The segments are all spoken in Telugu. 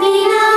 వినా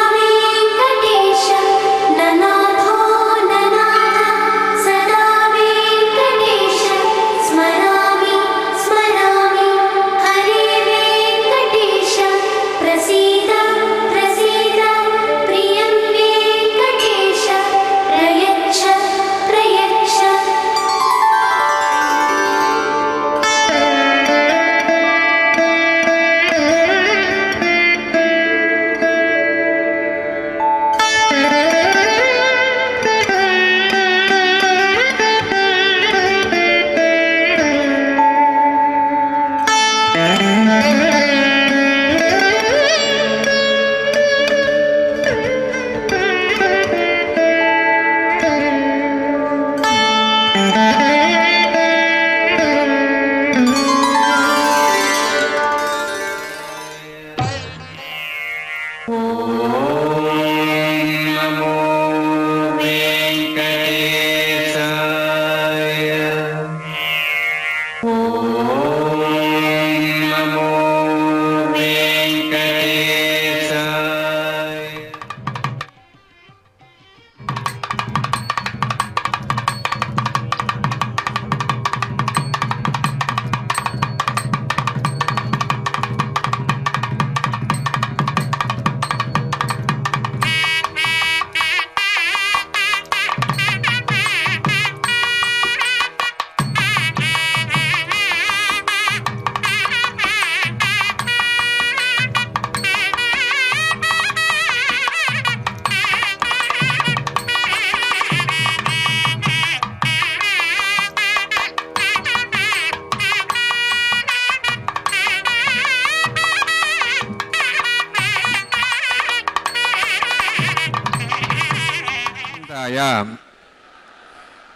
శ్రీనివాసాయ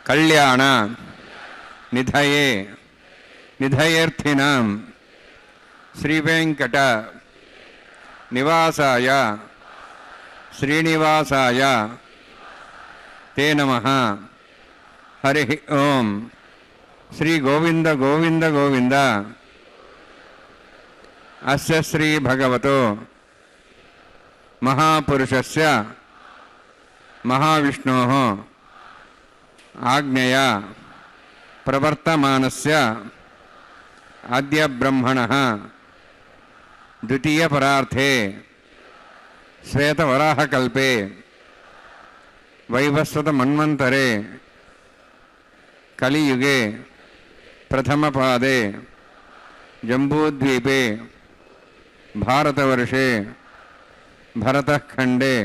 కళ్యాణ నిధయే నిధయేర్థినాం శ్రీవేంకట నివాసాయ శ్రీనివాసాయ తే నమః. హరి ఓం. శ్రీ గోవింద గోవింద గోవింద. అస్య శ్రీ భగవతో మహాపురుషస్య మహావిష్ణోః ఆజ్ఞయా ప్రవర్తమానస్య అద్య బ్రహ్మణః ద్వితీయ పరార్థే శ్వేతవరాహకల్పే వైవస్వత మన్వంతరే కలియుగే ప్రథమపాదే జంబూద్వీపే భారతవర్షే భరతఖండే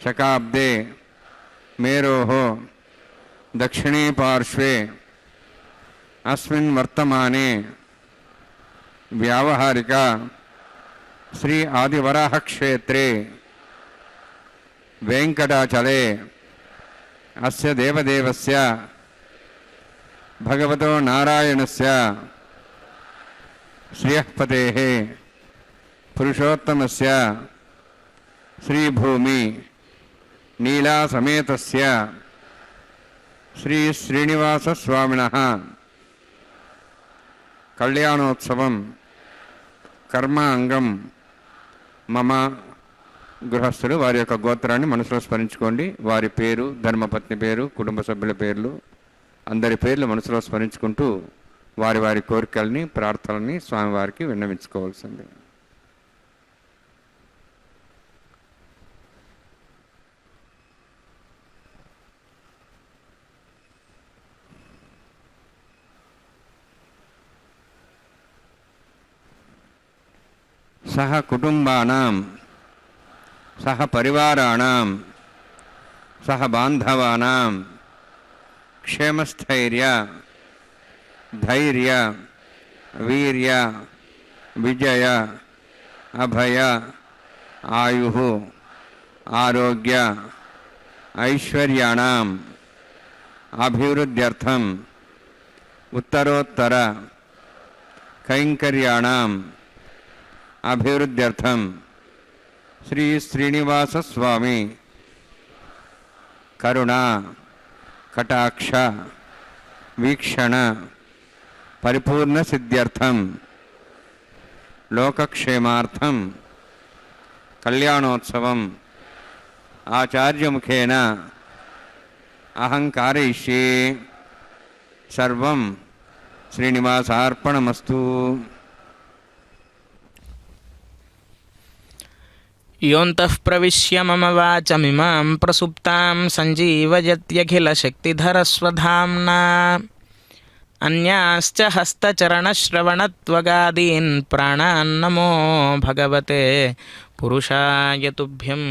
శకాబ్దే మేరోః దక్షిణే పార్శ్వే అస్మిన్ వర్తమానే వ్యావహారిక శ్రీ ఆదివరాహ క్షేత్రే వెంకటాచలే అస్య దేవదేవస్య భగవతో నారాయణస్య శ్రియఃపతేః పురుషోత్తమస్య శ్రీభూమి నీలాసమేతస్య శ్రీ శ్రీనివాసస్వామినః కళ్యాణోత్సవం కర్మ అంగం మమ. గృహస్థులు వారి యొక్క గోత్రాన్ని మనసులో స్మరించుకోండి. వారి పేరు, ధర్మపత్ని పేరు, కుటుంబ సభ్యుల పేర్లు, అందరి పేర్లు మనసులో స్మరించుకుంటూ వారి వారి కోరికల్ని, ప్రార్థనల్ని స్వామివారికి విన్నవించుకోవాల్సింది. సహ కుటుంబానాం సహ పరివారాణాం సహ బాంధవానాం క్షేమస్థైర్య ధైర్య వీర్య విజయ అభయ ఆయు ఆరోగ్య ఐశ్వర్యాణం అభివృద్ధ్యర్థం ఉత్తరోత్తర కైంకర్యాణం అభివృద్ధ్యర్థం శ్రీ శ్రీనివాస స్వామి కరుణ కటాక్ష వీక్షణ పరిపూర్ణ సిద్ధ్యర్థం లోకక్షేమార్థం కళ్యాణోత్సవం ఆచార్యముఖేన అహం కారయిష్యే. సర్వం శ్రీనివాసార్పణమస్తు. యోంతః ప్రవిశ్య మమ వాచమిమాం ప్రసుప్తాం సంజీవయత్యఖిలశక్తిధరస్వధామ్నా అన్యాశ్చ హస్తచరణశ్రవణత్వగాదీన్ ప్రాణాన్నమో భగవతే పురుషాయ తుభ్యం.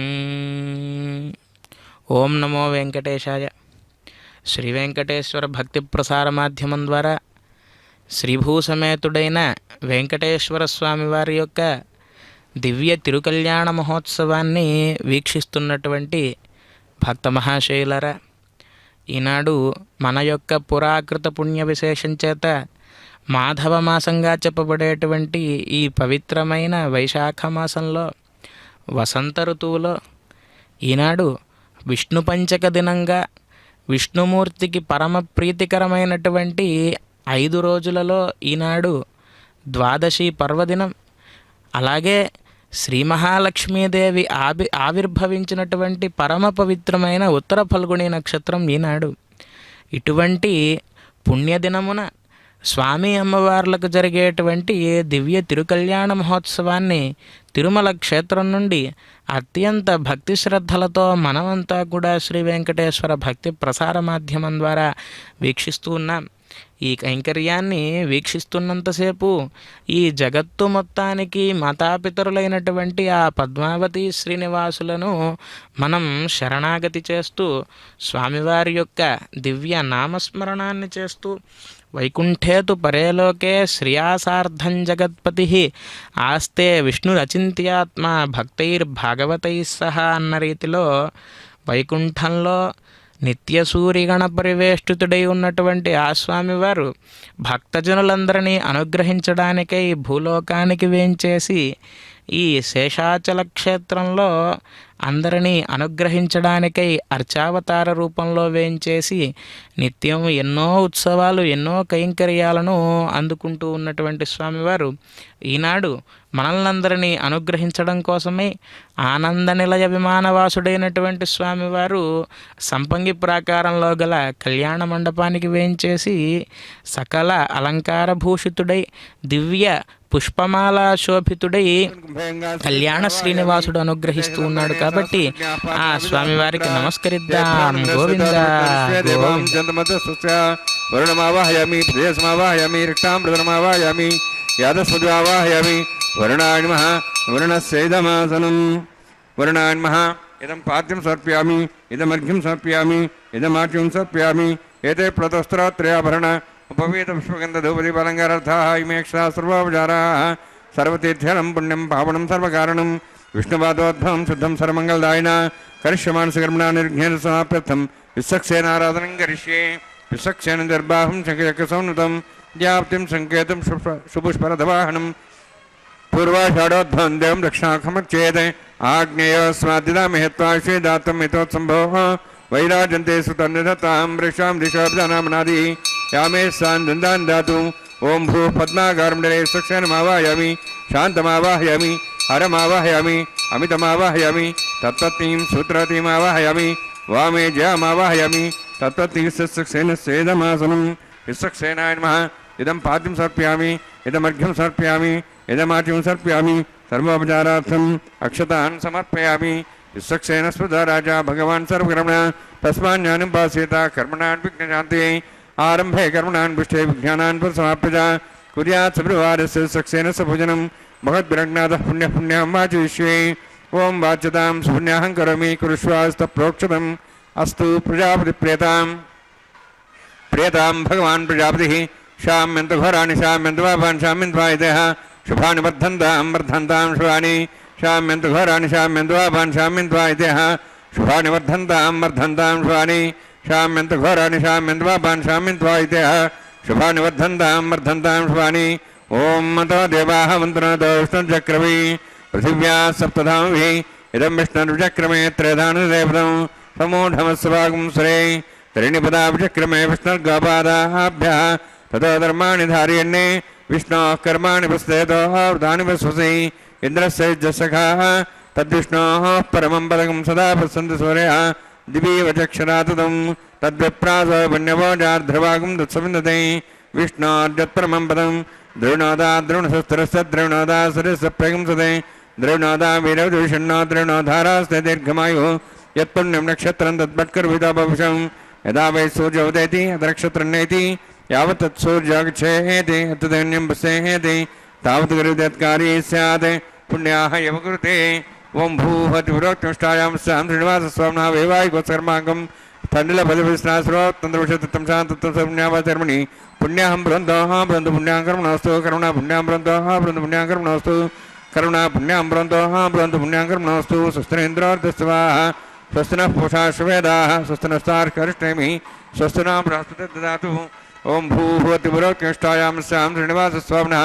ఓం నమో వెంకటేశాయ. శ్రీ వెంకటేశ్వర భక్తి ప్రసార మాధ్యమం ద్వారా శ్రీభూసమేతుడైన వెంకటేశ్వర స్వామివారి యొక్క దివ్య తిరుకల్యాణ మహోత్సవాన్ని వీక్షిస్తున్నటువంటి భక్త మహాశైలరా, ఈనాడు మన యొక్క పురాకృత పుణ్య విశేషం చేత మాధవ మాసంగా చెప్పబడేటువంటి ఈ పవిత్రమైన వైశాఖ మాసంలో వసంత ఋతువులో ఈనాడు విష్ణు పంచక దినంగా విష్ణుమూర్తికి పరమ ప్రీతికరమైనటువంటి 5 రోజులలో ఈనాడు ద్వాదశి పర్వదినం. అలాగే శ్రీ మహాలక్ష్మీదేవి ఆవిర్భవించినటువంటి పరమ పవిత్రమైన ఉత్తర ఫల్గుణి నక్షత్రం ఈనాడు. ఇటువంటి పుణ్యదినమున స్వామి అమ్మవార్లకు జరిగేటువంటి దివ్య తిరుకల్యాణ మహోత్సవాన్ని తిరుమల క్షేత్రం నుండి అత్యంత భక్తి శ్రద్ధలతో మనమంతా కూడా శ్రీ వెంకటేశ్వర భక్తి ప్రసార మాధ్యమం ద్వారా వీక్షిస్తూ ఉన్నాం. ఈ కైంకర్యాన్ని వీక్షిస్తున్నంతసేపు ఈ జగత్తు మొత్తానికి మాతాపితరులైనటువంటి ఆ పద్మావతి శ్రీనివాసులను మనం శరణాగతి చేస్తూ స్వామివారి యొక్క దివ్య నామస్మరణాన్ని చేస్తూ వైకుంఠేతు పరేలోకే శ్రియాసార్థం జగత్పతి ఆస్తే విష్ణురచింత్యాత్మ భక్తైర్భాగవతై సహా అన్న రీతిలో వైకుంఠంలో నిత్య సూర్యగణ పరివేష్టితుడై ఉన్నటువంటి ఆ స్వామివారు భక్తజనులందరినీ అనుగ్రహించడానికై భూలోకానికి వేంచేసి ఈ శేషాచల క్షేత్రంలో అందరినీ అనుగ్రహించడానికై అర్చావతార రూపంలో వేంచేసి నిత్యం ఎన్నో ఉత్సవాలు ఎన్నో కైంకర్యాలను అందుకుంటూ ఉన్నటువంటి స్వామివారు ఈనాడు మనల్నందరినీ అనుగ్రహించడం కోసమే ఆనంద నిలయ విమానవాసుడైనటువంటి స్వామివారు సంపంగి ప్రాకారంలో గల కళ్యాణ మండపానికి వేంచేసి సకల అలంకార భూషితుడై దివ్య పుష్పమాల శోభితుడై కళ్యాణ శ్రీనివాసుడు అనుగ్రహిస్తూ ఉన్నాడు కాబట్టి ఆ స్వామివారికి నమస్కరిద్దాం. గోవింద వరుణమావాహయామి ప్రదేశమావాహయామి రిక్తామృతమావాహయామి యాదస్మద్వావాహయామి వరుణాయ నమః వరుణస్యైదమాసనం వరుణాయ నమః ఇదం పాద్యం సమర్పయామి ఇదమర్ఘ్యం సమర్పయామి ఇదమాట్యం సమర్పయామి ఏతే ప్రతస్త్రాత్రయాభరణ ఉపవేద పుష్పగంధూపదీపాలంకారార్థాః ఇమేక్షా సర్వోపచారాः సర్వతీర్థ్యనం పుణ్యం పావనం సర్వకారణం విష్ణుపాదోద్భవం శుద్ధం సర్వమంగళదాయిన కరిష్యమానసకర్మణా నిర్ఘ్నేన సమాప్యర్థం విశ్వక్సేనారాధనం కరిష్యే విశ్వక్సేన దర్బాహం శంఖచక్రసంనుతం వ్యాప్తిం సంకేతం సుపుష్పరథవాహనం పూర్వాషాఢోద్భవం దేవం దక్షిణాఖమర్చేత్ ఆగ్నేయోస్మాద్దిదామిహత్వాశ్వే దాతం మితోత్సంభోః వైరాజంతే సుతన్నిధతాం వృక్షాం దిశోభిధానామనాది యామే సాందాన్ దాతు ఓం భూ పద్మాగారండరే సక్షేనమావాహయామి శాంతమావాహయామి హరమావాహయామి అమితమావాహయామి తత్వత్నీం సూత్రవతీమావాహయామి వామే జయమావాహయామి తత్వత్నీ సస్సేన సేదమాసనం విశ్వక్సేనాయ నమః ఇదం పాద్యం సమర్పయామి ఇదమర్ఘ్యం సమర్పయామి ఇదమాట్యం సమర్పయామి సర్వోపచారార్థం అక్షతాన్ సమర్పయామి విశ్వక్సేన స్మృత రాజా భగవాన్ సర్వకర్మణ తస్మాజ్ఞానం పాసేత కర్మణాన్ విఘ్నశాంతి ఆరంభే కర్మణాన్ పుష్టే విజ్ఞానాన్ సమాప్యత కుర్యాత్ సభృవారస్య సక్సేన సభోజనం భగద్విరజ్ఞాతః పుణ్యం వాచయిష్యే ఓం వాచ్యతాం సుపుణ్యాహం కరోమి కురుష్వాస్తప్రోక్షతం అస్తు ప్రజాపతి ప్రేతాం భగవాన్ ప్రజాపతిః శామ్యంత ఘోరాణి శామ్యంత పాపాన్ శామ్యంత వాయుదేహ శుభాని వర్ధంతాం శుభాని శామ్యంత ఘోరాణి శామ్యంత పాపాన్ శామ్యంత వాయుదేహ శుభాని వర్ధంతాం శుభాని శామ్యంత ఘోరాణి శామ్యంత పాపాన్ శామ్యంత వాయుదేహ శుభాని వర్ధంతాం శుభాని ఓం మతో దేవాః మంత్రనతో విష్ణుచక్రమే పృథివ్యా సప్తధామభిः ఇదం విష్ణుర్చక్రమే త్రేధానుదేవతం సమూఢమస్వాగం సురే త్రీణిపదాభిచక్రమే విష్ణుర్గోపాదాభ్యः తతో ధర్మాణి ధారయన్నే విష్ణోః కర్మాణి పశ్చేతో వృతాని పశ్వసి ఇంద్రస్య జసఖాः తద్విష్ణోः పరమం పదకం సదా పశ్యంతి సూర్యः దివీవ చక్షురాతతం తద్విప్రాసో పుణ్యవోజార్ధ్రవాగం తత్సవిందతే విష్ణోర్యత్పరమం పదం ద్రోణోదా ద్రోణశస్త్రస్య ద్రోణోదా సురస్య ప్రగంసతే ద్రోణోదా వీరవిషణ్ణో ద్రోణోధారాస్తే దీర్ఘమాయుः యత్పుణ్యం నక్షత్రం తద్భట్కర్విదాభవిషం యదా వై సూర్య ఉదేతి అదనక్షత్రం నేతి యావత్ సూర్యాగచ్ఛేతి తదన్యం పశ్యేతి తావత్ గరుదేత్కారీ స్యాత్ పుణ్యాః యమకృతే ఓం భూహతి పురోక్తిష్టాయాం స్యాం శ్రీనివాసస్వామినः వైవాహికోత్సర్మాంగం తండ్రిల బలివిశ్నాశ్రోత్తంద్రవిషత్తం శాంతత్వం పుణ్యావచర్మణి పుణ్యాహం బృందోః బృందు పుణ్యాం కర్మణోస్తు కరుణా పుణ్యాం బృందోః బృందు పుణ్యాం కర్మణోస్తు కరుణా పుణ్యాం బృందోః బృందు పుణ్యాం కర్మణోస్తు స్వస్తిరేంద్రోర్దస్వాః స్వస్తినః పూషా శ్వేదాః స్వస్తినస్తార్కరిష్ణేమి స్వస్తినా బృహస్పతి దదాతు ఓం భూహతి పురోక్తిష్టాయాం స్యాం శ్రీనివాసస్వామినः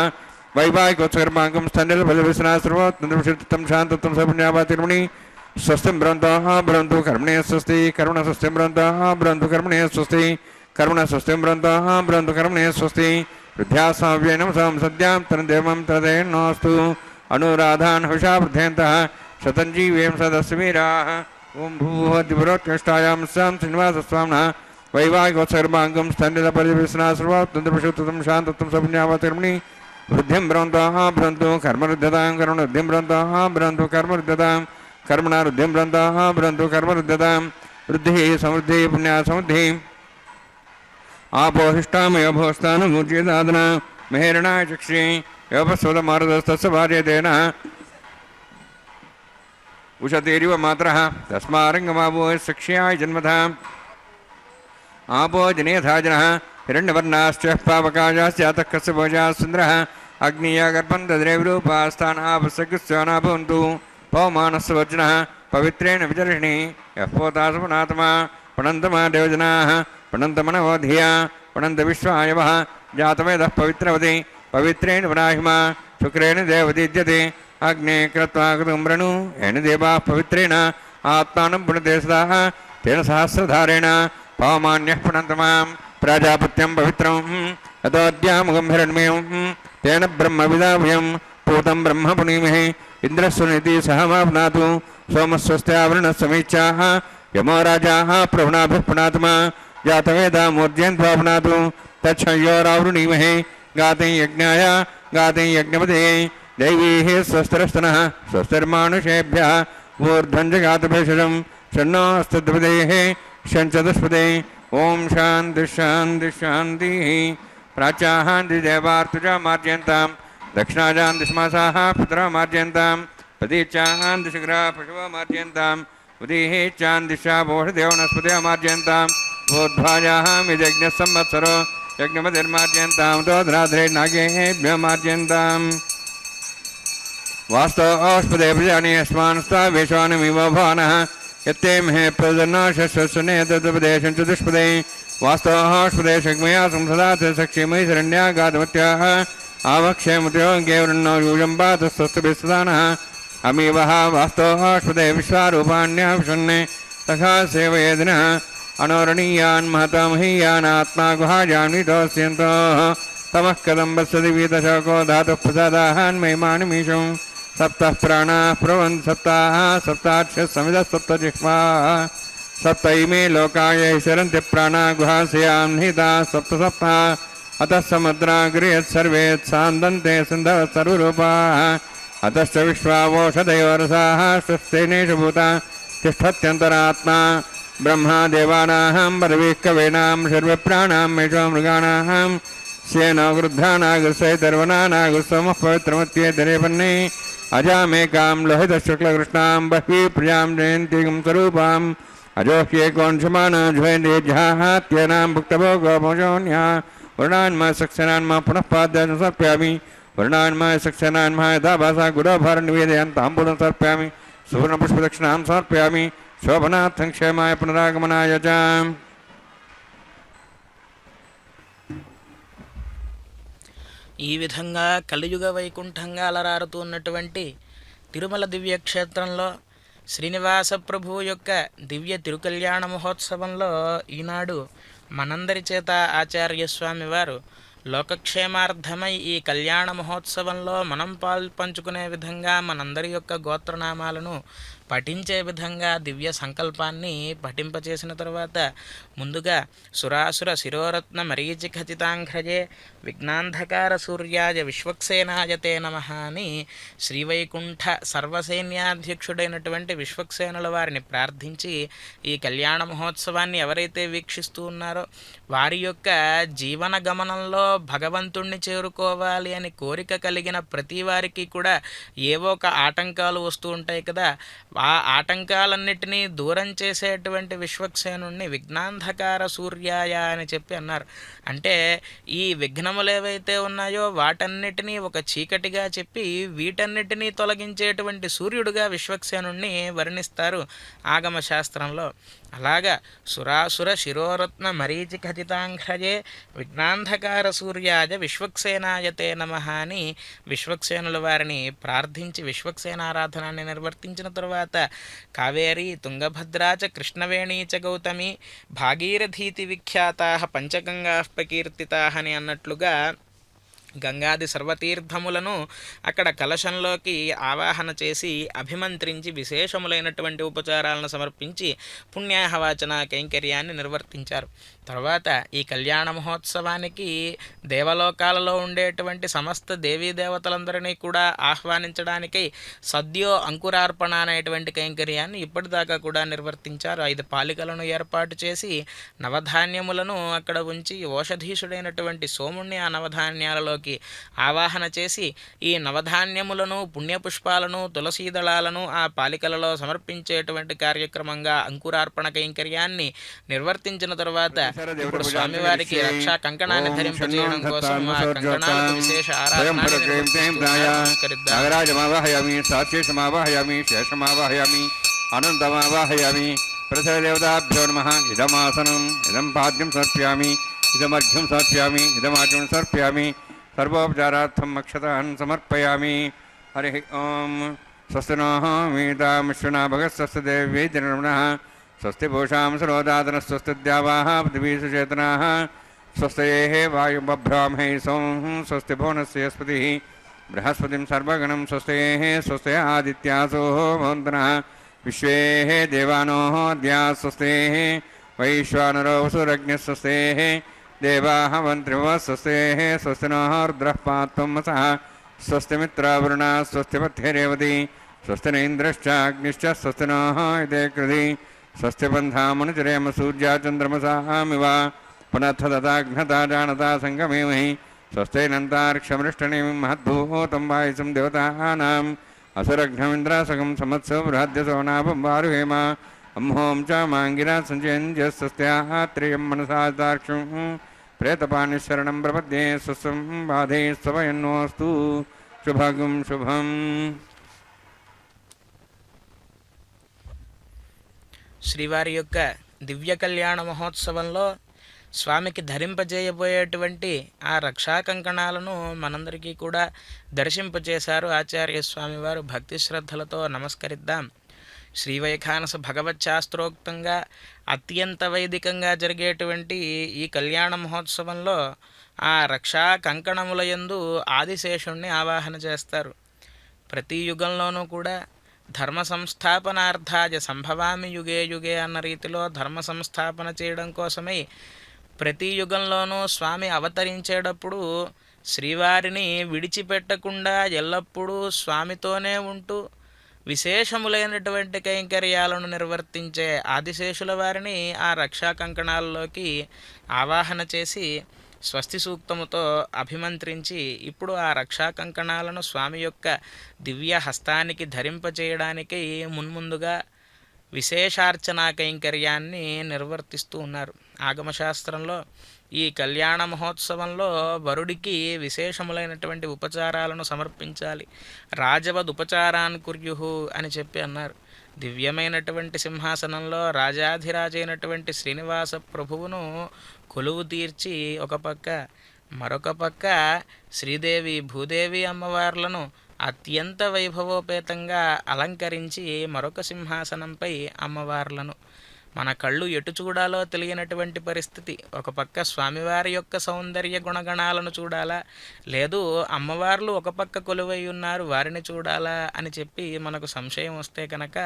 వైవాహికోత్సర్మాంగం తండ్రిల బలివిశ్నాశ్రోత్తంద్రవిషత్తం శాంతత్వం పుణ్యావచర్మణి స్వస్తిం బృందోః బృందు కర్మణే స్వస్తి కరుణ స్వస్తిం బృందోః బృందు కర్మణే స్వస్తి కరుణ స్వస్తిం బృందోః బృందు కర్మణే స్వస్తి వృద్ధ్యాసావ్యేనం సంసద్యాం తనదేవం తదేన్నోస్తు అనురాధాన్ హుషా వృద్ధేంతః శతంజీవేం సదస్వీరాः ఓం భూహతి పురోక్తిష్టాయాం స్యాం శ్రీనివాసస్వామినः వైవాహికోత్సర్మాంగం స్థండిల పరివిశ్నాశ్రోత్తంద్రవిషత్తం శాంతత్వం పుణ్యావచర్మణి వృద్ధిం బృందోః బృందు కర్మరుద్ధతాం కరుణవృద్ధిం బృందోః బృందు కర్మరుద్ధతాం కర్మణ వృద్ధిం బృందోః బృందు కర్మరుద్ధతాం వృద్ధిः సమృద్ధిः పుణ్యా సమృద్ధిः ఆపోహిష్టామయ భోస్తానుమూర్తిదాదన మెహేరణాయ చక్షి యోపస్వదమారుదస్తస్య భార్యతేన ఉషతేరివ మాతరః తస్మారంగమావో శక్ష్యాయ జన్మథా ఆపో జనేథాజనः హిరణ్యవర్ణాశ్చ పావకాశాశ్చాతః కస్యభోజాः సుందరः అగ్నియా గర్భం దద్రే విరూపాస్థానాపసకృత్యానా భవంతు పవమానస్య వర్జనः పవిత్రేణ విచర్షణి యఃపోతాసపునాతమా పుణంతమా దేవజనాః పుణంతమనవోధియా పుణంత విశ్వాయవః జాతవేదః పవిత్రవతి పవిత్రేణ వరాహిమా శుక్రేణ దేవదీద్యతే అగ్నే క్రత్వా కృతుంబ్రణు ఏన దేవాః పవిత్రేణ ఆత్మానం పుణతే సదాః తేన సహస్రధారేణ పవమాన్యః పుణంతమాం ప్రజాపత్యం పవిత్రం తతోద్యాముఖం హిరణ్మయం తేన బ్రహ్మవిదాభయం పూతం బ్రహ్మ పునీమహే ఇంద్రస్సునితి సహమాప్నాతు సోమస్వస్త్యావరణ సమీచ్ఛాః యమో రాజాః ప్రవణాభిః పునాత్మా జాతవేదామూర్జయంత్వాపునాతు తచ్చయోరావృణీమహే గాతం యజ్ఞాయ గాతం యజ్ఞపతే దైవీః స్వస్తిరస్తనః స్వస్తిర్మానుషేభ్యः ఊర్ధ్వం జగాతభేషజం షణ్ణో అస్తద్విదేః షణ్చతుష్పదే ఓం శాంతి శాంతి శాంతి ప్రాచ్యాహాంతి దేవార్తుజా మార్జయంతాం దక్షిణాజాం దిశమాసాః పితరో మార్జయంతాం ప్రతీచ్యాహాం దిశగ్రా పశవో మార్జయంతాం ఉదీహేచ్చాం దిశా భోషదేవనస్పతయో మార్జయంతాం ఊర్ధ్వాజాహాం యజ్ఞ సంవత్సరో యజ్ఞమతిర్మార్జయంతాం తోద్రాద్రే నాగేభ్యో మార్జయంతాం వాస్తవస్పదే ప్రజాని యస్మాన్స్తా వేషానమివ భవానః యత్తే మహే ప్రజన్నా శస్వస్సునే తదుపదేశం చతుష్పదే వాస్తవస్పదే శగ్మయా సంసదాత్ సక్షేమై శరణ్యాగాతమత్యాః ఆవక్షేమత్యో గేవృన్నో యూజం పాత స్వస్థభిస్సదానః అమీవః వాస్తవస్పదే విశ్వారూపాణ్యः విషన్నే తథా సేవయేదినः అనోరణీయాన్ మహతమహీయాన్ ఆత్మా గుహాజాన్వితోస్యంతో తమః కదంబస్సది వీతశోకో ధాతుః ప్రసాదాహాన్ మహిమానిమీశం సప్తః ప్రాణాః ప్రవంతి సప్తాః సప్తాక్ష సమిద సప్తజిహ్వా సప్త ఇమే లోకాయ శరంతి ప్రాణా గుహాశయాం నిహితాః సప్త సప్త అతః సముద్రా గృహ్యత్ సర్వే సాందంతే సింధవ సర్వరూపాః అతశ్చ విశ్వావోషధయో రసాః స్వస్తేనేషు భూతా తిష్టత్యంతరాత్మా బ్రహ్మా దేవానాహం పరవీః కవేనాం సర్వప్రాణాం మేషో మృగాణాం స్యేనో గృధ్రానాగృసైతర్వనానాగృసోమః పవిత్రమత్యేతరేపన్నే అజామేకాం లోహితశుక్లకృష్ణాం బహ్వీ ప్రియాం జయంతిం స్వరూపాం అజోహ్యేకోంశమాన జ్వైందేజ్యాత్యేనాం భుక్తభోగోమోజోన్యా వర్ణాన్మా సక్షనాన్మా పునః పాద్యాం సమర్పయామి వర్ణాన్మా సక్షనాన్మా యథా భాసా గురోభారం నివేదయంతాంబూలం సమర్పయామి సువర్ణపుష్పదక్షిణాం సమర్పయామి శోభనార్థం క్షేమాయ పునరాగమనాయ చ. ఈ విధంగా కలియుగ వైకుంఠంగా అలరారుతూ ఉన్నటువంటి తిరుమల దివ్యక్షేత్రంలో శ్రీనివాస ప్రభువు యొక్క దివ్య తిరుకల్యాణ మహోత్సవంలో ఈనాడు మనందరి చేత ఆచార్యస్వామి వారు లోకక్షేమార్థమై ఈ కళ్యాణ మహోత్సవంలో మనం పంచుకునే విధంగా మనందరి యొక్క గోత్రనామాలను పఠించే విధంగా దివ్య సంకల్పాన్ని పఠింపచేసిన తర్వాత ముందుగా సురాసుర శిరోరత్న మరీచి ఖచితాంఘ్రజే విఘ్నాంధకార సూర్యాయ విశ్వక్సేనాయ తే నమః అని శ్రీవైకుంఠ సర్వసైన్యాధ్యక్షుడైనటువంటి విశ్వక్సేనుల వారిని ప్రార్థించి ఈ కళ్యాణ మహోత్సవాన్ని ఎవరైతే వీక్షిస్తూ ఉన్నారో వారి యొక్క జీవన గమనంలో భగవంతుణ్ణి చేరుకోవాలి అని కోరిక కలిగిన ప్రతి వారికి కూడా ఏవో ఒక ఆటంకాలు వస్తూ ఉంటాయి కదా. ఆ ఆటంకాలన్నిటినీ దూరం చేసేటువంటి విశ్వక్సేనుణ్ణి విఘ్నాంధకార సూర్యాయ అని చెప్పి అన్నారు. అంటే ఈ విఘ్నములు ఏవైతే ఉన్నాయో వాటన్నిటినీ ఒక చీకటిగా చెప్పి వీటన్నిటినీ తొలగించేటువంటి సూర్యుడుగా విశ్వక్సేనుణ్ణి వర్ణిస్తారు ఆగమ శాస్త్రంలో. అలాగా సురాసుర శిరోరత్న మరీచి ఖచితాంఘ్రజే విఘ్నాంధకార సూర్యాయ విశ్వక్సేనాయ తే నమః అని విశ్వక్సేనుల వారిని ప్రార్థించి విశ్వక్సేనారాధనాన్ని నిర్వర్తించిన తరువాత కావేరీ తుంగభద్రా చ కృష్ణవేణీ చ గౌతమి భాగీరథీతి విఖ్యాతాః పంచగంగాః ప్రకీర్తితాః అని అన్నట్లుగా గంగాది సర్వతీర్థములను అక్కడ కలశంలోకి ఆవాహన చేసి అభిమంత్రించి విశేషములైనటువంటి ఉపచారాలను సమర్పించి పుణ్యాహవాచన కైంకర్యాన్ని నిర్వర్తించారు. తర్వాత ఈ కళ్యాణ మహోత్సవానికి దేవలోకాలలో ఉండేటువంటి సమస్త దేవీ దేవతలందరినీ కూడా ఆహ్వానించడానికి సద్యో అంకురార్పణ అనేటువంటి కైంకర్యాన్ని ఇప్పటిదాకా కూడా నిర్వర్తించారు. 5 పాలికలను ఏర్పాటు చేసి నవధాన్యములను అక్కడ ఉంచి ఓషధీషుడైనటువంటి సోముణ్ణి ఆ నవధాన్యాలలో ఆవాహన చేసి ఈ నవధాన్యములను పుణ్యపుష్పాలను తులసీదళాలను ఆ పాలికలలో సమర్పించేటువంటి కార్యక్రమంగా అంకురార్పణ కైంకర్యాన్ని నిర్వర్తించిన తర్వాత ఇప్పుడు స్వామివారికి రక్షా కంకణాన్ని ధరింపజేయడం కోసం ఆ కంకణాలకు విశేష ఆరాధన ప్రసవదేవతాభ్యో నమః. ఇదమాసనం ఇదం పాద్యం సమర్ప్యామి, ఇదమర్ఘ్యం సమర్ప్యామి, ఇదమాచమం సమర్ప్యామి. సర్వోపచారార్థం అక్షతాన్ సమర్పయామి. హరి ఓం. స్వస్తి నోః మీతామిశ్వనా భగత్ స్వస్తి దేవ్యై జనరమణః. స్వస్తి భూషాం సరోదాదన స్వస్తి ద్యావాః పృథివీ సుచేతనాః. స్వస్తయేః వాయుబభ్రామహై సోం. స్వస్తి భువనస్య స్పతిః బృహస్పతిం సర్వగణం. స్వస్తయేః స్వస్తయ ఆదిత్యాసో భవంతనః. విశ్వేః దేవానోః ద్యాः. స్వస్తయేః వైశ్వానరో వసురజ్ఞः. స్వస్తయేః దేవాః వంత్రివः. స్వస్తయేః స్వస్తి నోః రుద్రః పాత్వం వసః. స్వస్తి మిత్రావరుణా. స్వస్తి పథ్యరేవతి. స్వస్తి నైంద్రశ్చాగ్నిశ్చ. స్వస్తి నోః ఇదే కృధి. స్వస్తి బంధామనుచరేమ సూర్యాచంద్రమసామివ. పునః తదాఘ్నతా జానతా సంగమేమహి. స్వస్తైనంతార్క్షమృష్టనేమి మహద్భూతం వాయుసం దేవతానాం. అసురఘ్నమింద్రాసకం సమత్సో బృహద్యసో నాభం వారుహేమ. అంహోం చ మాంగిరా సంచయంజస్త్రయం మనసాదాక్షం. ప్రేతపానిశరణం ప్రపద్యే. స్వస్వం బాధే స్వయన్నోస్తు. శుభగం శుభం. శ్రీవారి యొక్క దివ్య కళ్యాణ మహోత్సవంలో స్వామికి ధరింపజేయబోయేటువంటి ఆ రక్షా కంకణాలను మనందరికీ కూడా దర్శింపజేశారు ఆచార్య స్వామివారు. భక్తి శ్రద్ధలతో నమస్కరిద్దాం. శ్రీవైఖానస భగవచ్శాస్త్రోక్తంగా అత్యంత వైదికంగా జరిగేటువంటి ఈ కళ్యాణ మహోత్సవంలో ఆ రక్షా కంకణముల యందు ఆదిశేషుణ్ణి ఆవాహన చేస్తారు. ప్రతి యుగంలోనూ కూడా ధర్మ సంస్థాపనార్థాయ సంభవామి యుగే యుగే అన్న రీతిలో ధర్మ సంస్థాపన చేయడం కోసమై ప్రతి యుగంలోనూ స్వామి అవతరించేటప్పుడు శ్రీవారిని విడిచిపెట్టకుండా ఎల్లప్పుడూ స్వామితోనే ఉంటూ విశేషములైనటువంటి కైంకర్యాలను నిర్వర్తించే ఆదిశేషుల వారిని ఆ రక్షా కంకణాల్లోకి ఆవాహన చేసి స్వస్తి సూక్తముతో అభిమంత్రించి ఇప్పుడు ఆ రక్షా కంకణాలను స్వామి యొక్క దివ్య హస్తానికి ధరింపచేయడానికి మున్ముందుగా విశేషార్చనా కైంకర్యాన్ని నిర్వర్తిస్తూ ఉన్నారు. ఆగమశాస్త్రంలో ఈ కళ్యాణ మహోత్సవంలో వరుడికి విశేషములైనటువంటి ఉపచారాలను సమర్పించాలి. రాజవద్ ఉపచారాన్ కుర్యుహు అని చెప్పి అన్నారు. దివ్యమైనటువంటి సింహాసనంలో రాజాధిరాజైనటువంటి శ్రీనివాస ప్రభువును కొలువు తీర్చి ఒక పక్క మరొక పక్క శ్రీదేవి భూదేవి అమ్మవార్లను అత్యంత వైభవోపేతంగా అలంకరించి మరొక సింహాసనంపై అమ్మవార్లను మన కళ్ళు ఎటు చూడాలో తెలియనటువంటి పరిస్థితి. ఒక పక్క స్వామివారి యొక్క సౌందర్య గుణగణాలను చూడాలా, లేదు అమ్మవార్లు ఒక పక్క కొలువై ఉన్నారు వారిని చూడాలా అని చెప్పి మనకు సంశయం వస్తే కనుక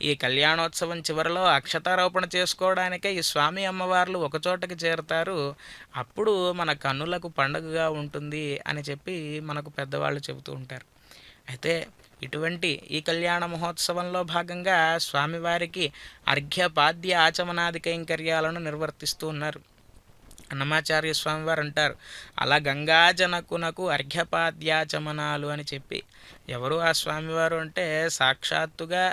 ఈ కళ్యాణోత్సవం చివరిలో అక్షతారోపణ చేసుకోవడానికే ఈ స్వామి అమ్మవార్లు ఒకచోటకి చేరుతారు. అప్పుడు మన కన్నులకు పండుగగా ఉంటుంది అని చెప్పి మనకు పెద్దవాళ్ళు చెబుతూ ఉంటారు. అయితే ఇటువంటి ఈ కళ్యాణ మహోత్సవంలో భాగంగా స్వామివారికి అర్ఘ్యపాద్య ఆచమనాది కైంకర్యాలను నిర్వర్తిస్తూ ఉన్నారు. అన్నమాచార్య స్వామివారు అంటారు, అలా గంగాజనకునకు అర్ఘ్యపాద్యాచమనాలు అని చెప్పి. ఎవరు ఆ స్వామివారు అంటే సాక్షాత్తుగా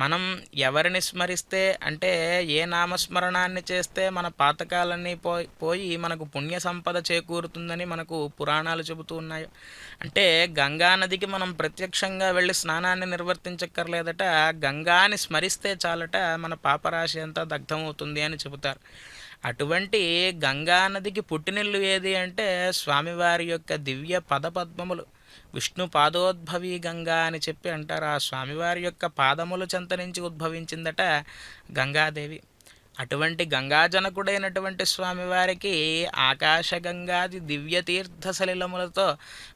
మనం ఎవరిని స్మరిస్తే అంటే ఏ నామస్మరణాన్ని చేస్తే మన పాతకాలన్నీ పోయి మనకు పుణ్య సంపద చేకూరుతుందని మనకు పురాణాలు చెబుతూ ఉన్నాయి. అంటే గంగా నదికి మనం ప్రత్యక్షంగా వెళ్ళి స్నానాన్ని నిర్వర్తించక్కర్లేదట, గంగాని స్మరిస్తే చాలట మన పాపరాశి అంతా దగ్ధమవుతుంది అని చెబుతారు. అటువంటి గంగానదికి పుట్టినిల్లు ఏది అంటే స్వామివారి యొక్క దివ్య పదపద్మములు. విష్ణు పాదోద్భవి గంగా అని చెప్పి అంటారు. ఆ స్వామివారి యొక్క పాదములు చెంత నుంచి ఉద్భవించిందట గంగాదేవి. అటువంటి గంగాజనకుడైనటువంటి స్వామివారికి ఆకాశగంగాది దివ్య తీర్థ సలిలములతో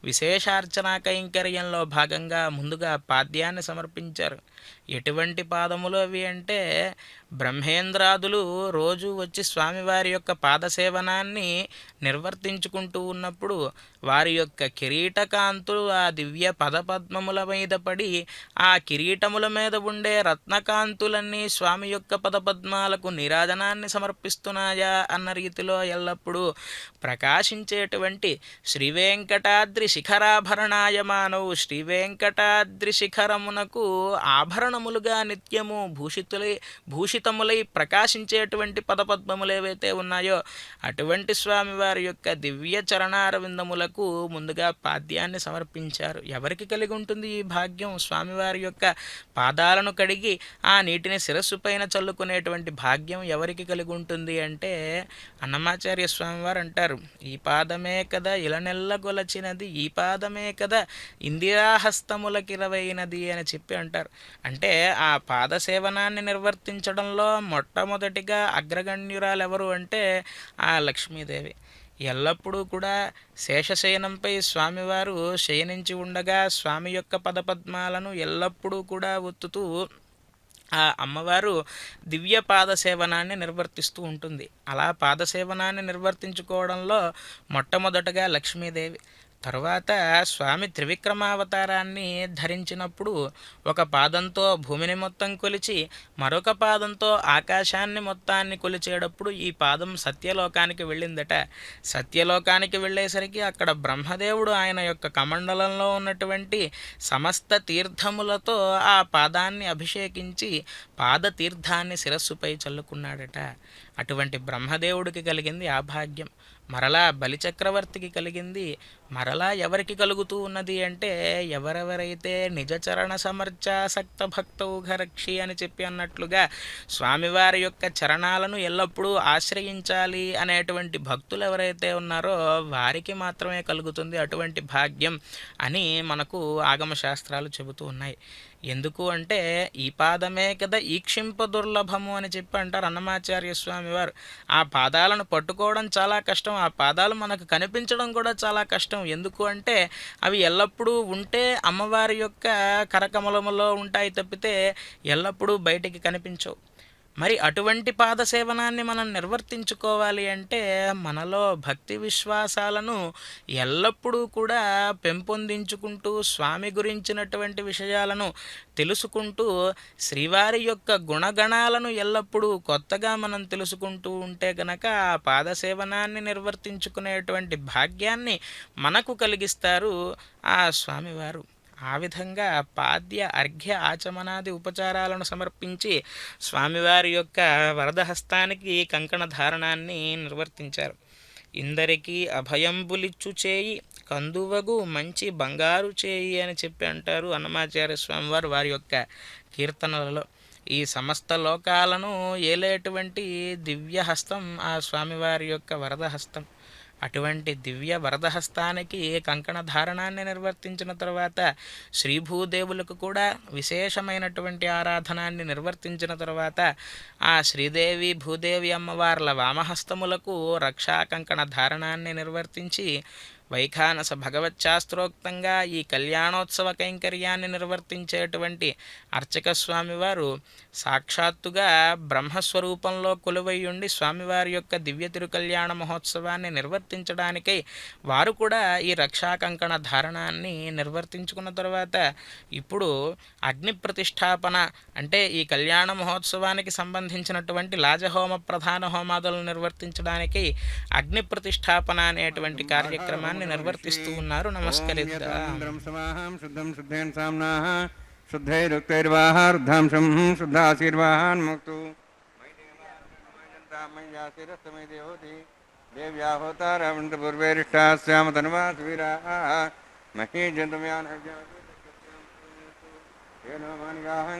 విశేషార్చనా కైంకర్యంలో భాగంగా ముందుగా పాద్యాన్ని సమర్పించారు. ఎటువంటి పాదములు అవి అంటే బ్రహ్మేంద్రాదులు రోజు వచ్చి స్వామివారి యొక్క పాదసేవనాన్ని నిర్వర్తించుకుంటూ ఉన్నప్పుడు వారి యొక్క కిరీటకాంతులు ఆ దివ్య పదపద్మముల మీద పడి ఆ కిరీటముల మీద ఉండే రత్నకాంతులన్నీ స్వామి యొక్క పదపద్మాలకు నీరాజనాన్ని సమర్పిస్తున్నాయా అన్న రీతిలో ఎల్లప్పుడూ ప్రకాశించేటువంటి శ్రీవేంకటాద్రి శిఖరాభరణాయమానవు శ్రీవేంకటాద్రి శిఖరమునకు ఆభరణ సువర్ణములుగా నిత్యము భూషితములై ప్రకాశించేటువంటి పదపద్మములు ఏవైతే ఉన్నాయో అటువంటి స్వామివారి యొక్క దివ్య చరణారవిందములకు ముందుగా పాద్యాన్ని సమర్పించారు. ఎవరికి కలిగి ఉంటుంది ఈ భాగ్యం? స్వామివారి యొక్క పాదాలను కడిగి ఆ నీటిని శిరస్సు పైన చల్లుకునేటువంటి భాగ్యం ఎవరికి కలిగి ఉంటుంది అంటే అన్నమాచార్య స్వామివారు అంటారు, ఈ పాదమే కదా ఇలనెల్ల గొలచినది, ఈ పాదమే కదా ఇందిరాహస్తములకిరవైనది అని చెప్పి అంటారు. అంటే ఆ పాద సేవనాన్ని నిర్వర్తించడంలో మొట్టమొదటిగా అగ్రగణ్యురాలు ఎవరు అంటే ఆ లక్ష్మీదేవి. ఎల్లప్పుడూ కూడా శేషశయనంపై స్వామివారు శయనించి ఉండగా స్వామి యొక్క పదపద్మాలను ఎల్లప్పుడూ కూడా ఒత్తుతూ ఆ అమ్మవారు దివ్య పాదసేవనాన్ని నిర్వర్తిస్తూ ఉంటుంది. అలా పాదసేవనాన్ని నిర్వర్తించుకోవడంలో మొట్టమొదటగా లక్ష్మీదేవి. తరువాత స్వామి త్రివిక్రమావతారాన్ని ధరించినప్పుడు ఒక పాదంతో భూమిని మొత్తం కొలిచి మరొక పాదంతో ఆకాశాన్ని మొత్తాన్ని కొలిచేటప్పుడు ఈ పాదం సత్యలోకానికి వెళ్ళిందట. సత్యలోకానికి వెళ్ళేసరికి అక్కడ బ్రహ్మదేవుడు ఆయన యొక్క కమండలంలో ఉన్నటువంటి సమస్త తీర్థములతో ఆ పాదాన్ని అభిషేకించి పాదతీర్థాన్ని శిరస్సుపై చల్లుకున్నాడట. అటువంటి బ్రహ్మదేవుడికి కలిగింది ఆ భాగ్యం. మరలా బలిచక్రవర్తికి కలిగింది. మరలా ఎవరికి కలుగుతూ ఉన్నది అంటే ఎవరెవరైతే నిజచరణ సమర్చాసక్త భక్తౌఘరక్షి అని చెప్పి అన్నట్లుగా స్వామివారి యొక్క చరణాలను ఎల్లప్పుడూ ఆశ్రయించాలి అనేటువంటి భక్తులు ఎవరైతే ఉన్నారో వారికి మాత్రమే కలుగుతుంది అటువంటి భాగ్యం అని మనకు ఆగమశాస్త్రాలు చెబుతూ ఉన్నాయి. ఎందుకు అంటే ఈ పాదమే కదా ఈక్షింప దుర్లభము అని చెప్పి అంటారు అన్నమాచార్య స్వామి వారు. ఆ పాదాలను పట్టుకోవడం చాలా కష్టం, ఆ పాదాలు మనకు కనిపించడం కూడా చాలా కష్టం. ఎందుకు అంటే అవి ఎల్లప్పుడూ ఉంటే అమ్మవారి యొక్క కరకమలములో ఉంటాయి తప్పితే ఎల్లప్పుడూ బయటికి కనిపించవు. మరి అటువంటి పాదసేవనాన్ని మనం నిర్వర్తించుకోవాలి అంటే మనలో భక్తి విశ్వాసాలను ఎల్లప్పుడూ కూడా పెంపొందించుకుంటూ స్వామి గురించినటువంటి విషయాలను తెలుసుకుంటూ శ్రీవారి యొక్క గుణగణాలను ఎల్లప్పుడూ కొత్తగా మనం తెలుసుకుంటూ ఉంటే గనక ఆ పాదసేవనాన్ని నిర్వర్తించుకునేటువంటి భాగ్యాన్ని మనకు కలిగిస్తారు ఆ స్వామివారు. ఆ విధంగా పాద్య అర్ఘ్య ఆచమనాది ఉపచారాలను సమర్పించి స్వామివారి యొక్క వరదహస్తానికి కంకణ ధారణాన్ని నిర్వర్తించారు. ఇందరికీ అభయంబులిచ్చు చేయి కందువగు మంచి బంగారు చేయి అని చెప్పి అంటారు అన్నమాచార్య స్వామివారు వారి యొక్క కీర్తనలలో. ఈ సమస్త లోకాలను ఏలేటువంటి దివ్యహస్తం ఆ స్వామివారి యొక్క వరదహస్తం. అటువంటి దివ్య వరదహస్తానికి కంకణ ధారణాన్ని నిర్వర్తించిన తర్వాత శ్రీభూదేవులకు కూడా విశేషమైనటువంటి ఆరాధనాన్ని నిర్వర్తించిన తర్వాత ఆ శ్రీదేవి భూదేవి అమ్మవార్ల వామహస్తములకు రక్షా కంకణ ధారణాన్ని నిర్వర్తించి వైఖానస భగవచ్శాస్త్రోక్తంగా ఈ కళ్యాణోత్సవ కైంకర్యాన్ని నిర్వర్తించేటువంటి అర్చక స్వామివారు సాక్షాత్తుగా బ్రహ్మస్వరూపంలో కొలువై ఉండి స్వామివారి యొక్క దివ్య తిరుకల్యాణ మహోత్సవాన్ని నిర్వర్తించడానికై వారు కూడా ఈ రక్షా కంకణ ధారణాన్ని నిర్వర్తించుకున్న తర్వాత ఇప్పుడు అగ్ని ప్రతిష్టాపన అంటే ఈ కళ్యాణ మహోత్సవానికి సంబంధించినటువంటి లాజహోమ ప్రధాన హోమాదులను నిర్వర్తించడానికి అగ్ని ప్రతిష్టాపన అనేటువంటి కార్యక్రమాన్ని నిర్వర్తిస్తూ ఉన్నారు. నమస్కరిద్దాం. శుద్ధం శుద్ధేన సామ్నాః శుద్ధైరుక్తైర్వాహార్ధాంశం శుద్ధాశీర్వాహాన్ముక్తు దేవ్యా హోతారావంత పూర్వేరిష్టాస్యామ తన్వాస్ వీరాః మహీ జంతుమ్యానహం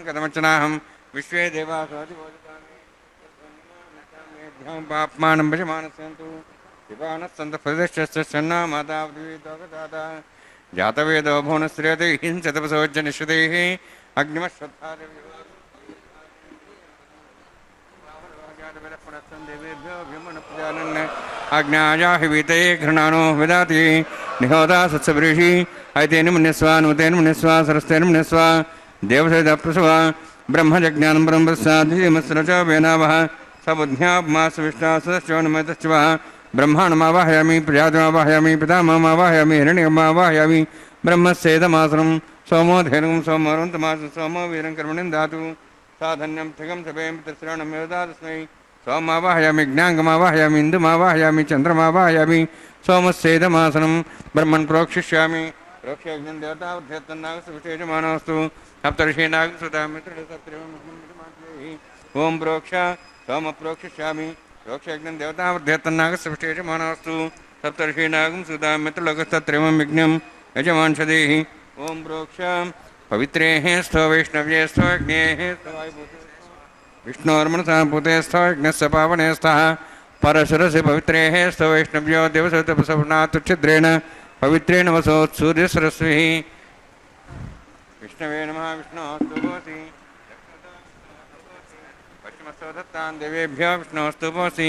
కథమర్చనాహం విశ్వే దేవాసోదిభోజామి పాప్మానం భజమానస్యంతు విపానస్సంత ప్రతిష్ఠన్నా మాతా జాతవేదో భువనశ్రేయతే హింసతపసోజ్జ నిశ్రుతైః అగ్నాయాహి వీతే ఘృణానో విదాతి నిహోదా సత్సవృషి అయితేన మునిస్వ నూతేన మునిస్వ సరస్తేన మునిస్వ దేవసైద ప్రసవ బ్రహ్మజజ్ఞానం బ్రహ్మస్సాధిమస్రచ వేనావః సబుద్ధ్యాప్మాస్ విష్ణాసశ్చోనమతశ్చ బ్రహ్మాణమావాహయామి ప్రజాతిమావాహయామి పితామహమావాహయామి హిరణ్యమావాహయామి బ్రహ్మస్సేదమాసనం సోమోధేనం సోమవరంతమాసం సోమో వీరం కర్మణిం దాతు సాధన్యం త్రిగం సభేం పితృశ్రావణమేదాతస్మై సోమావాహయామి జ్ఞాంగమావాహయామి ఇందుమావాహయామి చంద్రమావాహయామి సోమస్సేదమాసనం బ్రహ్మణ్ ప్రోక్షిష్యామి प्रोक्षयज्ञं देवतावध्यत्तन्नागसविशेषमानोऽस्तु सप्तर्षीनागसुतामित्रसत्रिवं ओं प्रोक्ष सोमप्रोक्षिष्यामि प्रोक्षयज्ञं देवतावध्यत्तन्नागसविशेषमानोऽस्तु सप्तर्षीनागं सुतामित्रलोकस्तत्रिवं विघ्नं यजमांसदेहि ओं प्रोक्ष पवित्रेः स्थो वैष्णव्ये स्थो अग्नेः स्थो वायुभूते विष्णोर्मनसा भूते स्थो यज्ञस्य पावने स्तः परशुरस्य पवित्रेः स्थो वैष्णव्यो देवसतपसवनात्छिद्रेण पवित्रेण वसोत्सूर्यसरस्वी विष्णवे नमः विष्णोस्तु भवति पश्चिमस्थो दत्तान् देवेभ्यो विष्णोस्तु भवसि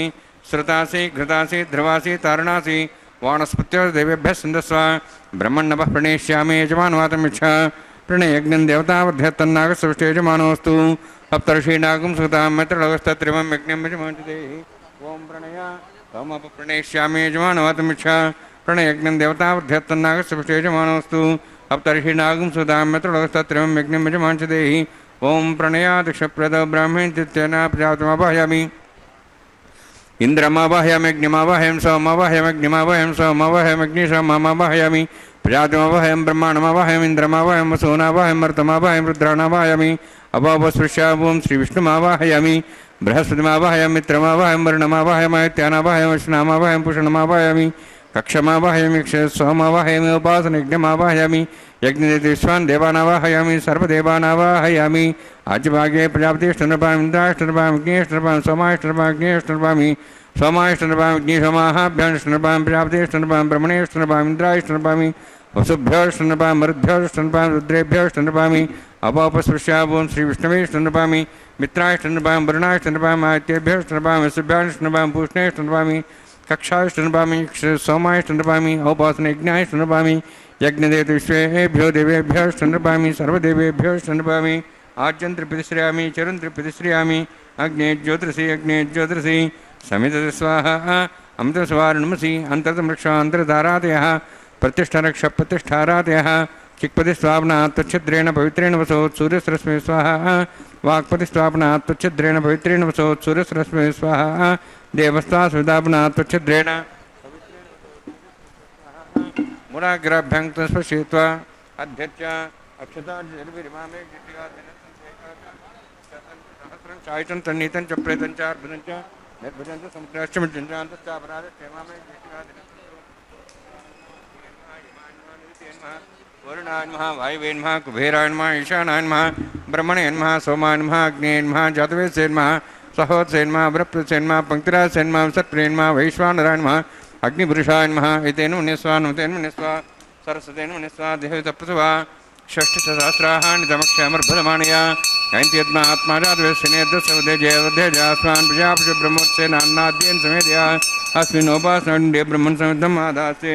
श्रुतासि घृतासि ध्रुवासि तारणासि वाणस्पत्यो देवेभ्यः सिन्धस्व ब्रह्मण्णवः प्रणेष्यामि यजमानवातमिच्छा प्रणयज्ञं देवतावध्यत्तन्नागस्य यजमानोऽस्तु सप्तर्षीनागं सुतां मित्रलोकस्तत्रिवं यज्ञं यजमानदेहि ओं प्रणय सोमप्रणेष्यामि यजमानवातमिच्छा प्रणयज्ञं देवतावध्यत्तन्नागस्य यजमानोऽस्तु सप्तर्षीनागं सुतां मित्रलोकस्तत्रिवं यज्ञं यजमानदेहि ओं प्रणयादिक्षप्रदो ब्राह्मणेन प्रजातमावाहयामि इन्द्रमावाहयाम्यग्निमावाहयं सोममावाहयामग्निमावाहयं सोममावाहयामग्निशोममावाहयामि प्रजातमावाहयं ब्रह्माणमावाहयम् इन्द्रमावाहयं वसूनावाहयं मर्तमावाहयं रुद्राणावाहयामि अवापस्पृश्यावं श्रीविष्णुमावाहयामि बृहस्पतिमावाहयं मित्रमावाहयं वरुणमावाहयं आदित्यानावाहयं वैष्णवमावाहयं पूषणमावाहयामि कक्षमावाहयामि सोममावाहयामि उपासनयज्ञमावाहयामि यज्ञदेवान् देवानावाहयामि सर्वदेवानावाहयामि आज्यभागे प्रजापतिष्ठनृपाम् इन्द्राष्टनृपाम् अग्नेष्टनृपाम् सोमाष्टनृपाम् सोमाष्टनृपाम् प्रजापतिष्ठनृपाम् ब्रह्मणेष्टनृपाम् इन्द्राष्टनृपामि वसुभ्योष्टनृपाम् मरुद्भ्योष्टनृपाम् रुद्रेभ्योष्टनृपामि अपापस्पृश्यावं श्रीविष्णवेष्टनृपामि मित्राष्टनृपाम् वरुणाष्टनृपाम् आदित्येभ्योष्टनृपाम् वसुभ्याष्टनृपाम् पूष्णेष्टनृपामि कक्षाष्टनृपामि सोमाष्टनृपामि औपासनयज्ञाष्टनृपामि यज्ञदेव विश्वेभ्यो देवेभ्योष्टनृपामि सर्वदेवेभ्योष्टनृपामि आज्यं त्रिप्रतिश्रयामि चरुं त्रिप्रतिश्रयामि अग्ने ज्योतिषि समितति स्वाहा अमृतस्वारणमसि अन्तर्तमृक्षान्तर्धारादयः प्रतिष्ठारक्षप्रतिष्ठारादयः चिक्पतिस्वापनात् त्वच्छिद्रेण पवित्रेण वसोत् सूर्यसरस्मै स्वाहा वाक्पतिस्वापनात् त्वच्छिद्रेण पवित्रेण वसोत् सूर्यसरस्मै स्वाहा देवस्वासुदापनात् त्वच्छिद्रेण मुराग्राभ्यां स्पर्शयित्वा अध्यक्ष अक्षतार्जुनविरिमामे सहस्रं चायचं तन्नीतं च प्रेतं च अर्भुतं च निर्भुजं च समुद्राष्टमञ्चान्तश्चापराधक्षेमामे वरुणाय नमः वायुवे नमः कुबेराय नमः ईशानाय नमः ब्रह्मणे नमः सोमाय नमः अग्नेय नमः जातवेदसे नमः सहोदसे नमः बृहस्पतये नमः पंक्तिराजसे नमः सत्प्रिये नमः वैश्वानराय नमः अग्निपुरुषाय नमः एतेन मुनिस्वा नुतेन मुनिस्वा सरस्वतेन मुनिस्वा देहतपस्वा षष्ठसहस्राणि तमक्षमर्भदमानया ऐन्त्यद्मा आत्मा जातवेदसेनेद्यसवदे जयवध्यजास्वान् प्रजापति ब्रह्मोत्सेनान्नाद्येन समेदया अस्मिन्नोपासनण्डे ब्रह्मन् समिद्धम् आधास्ते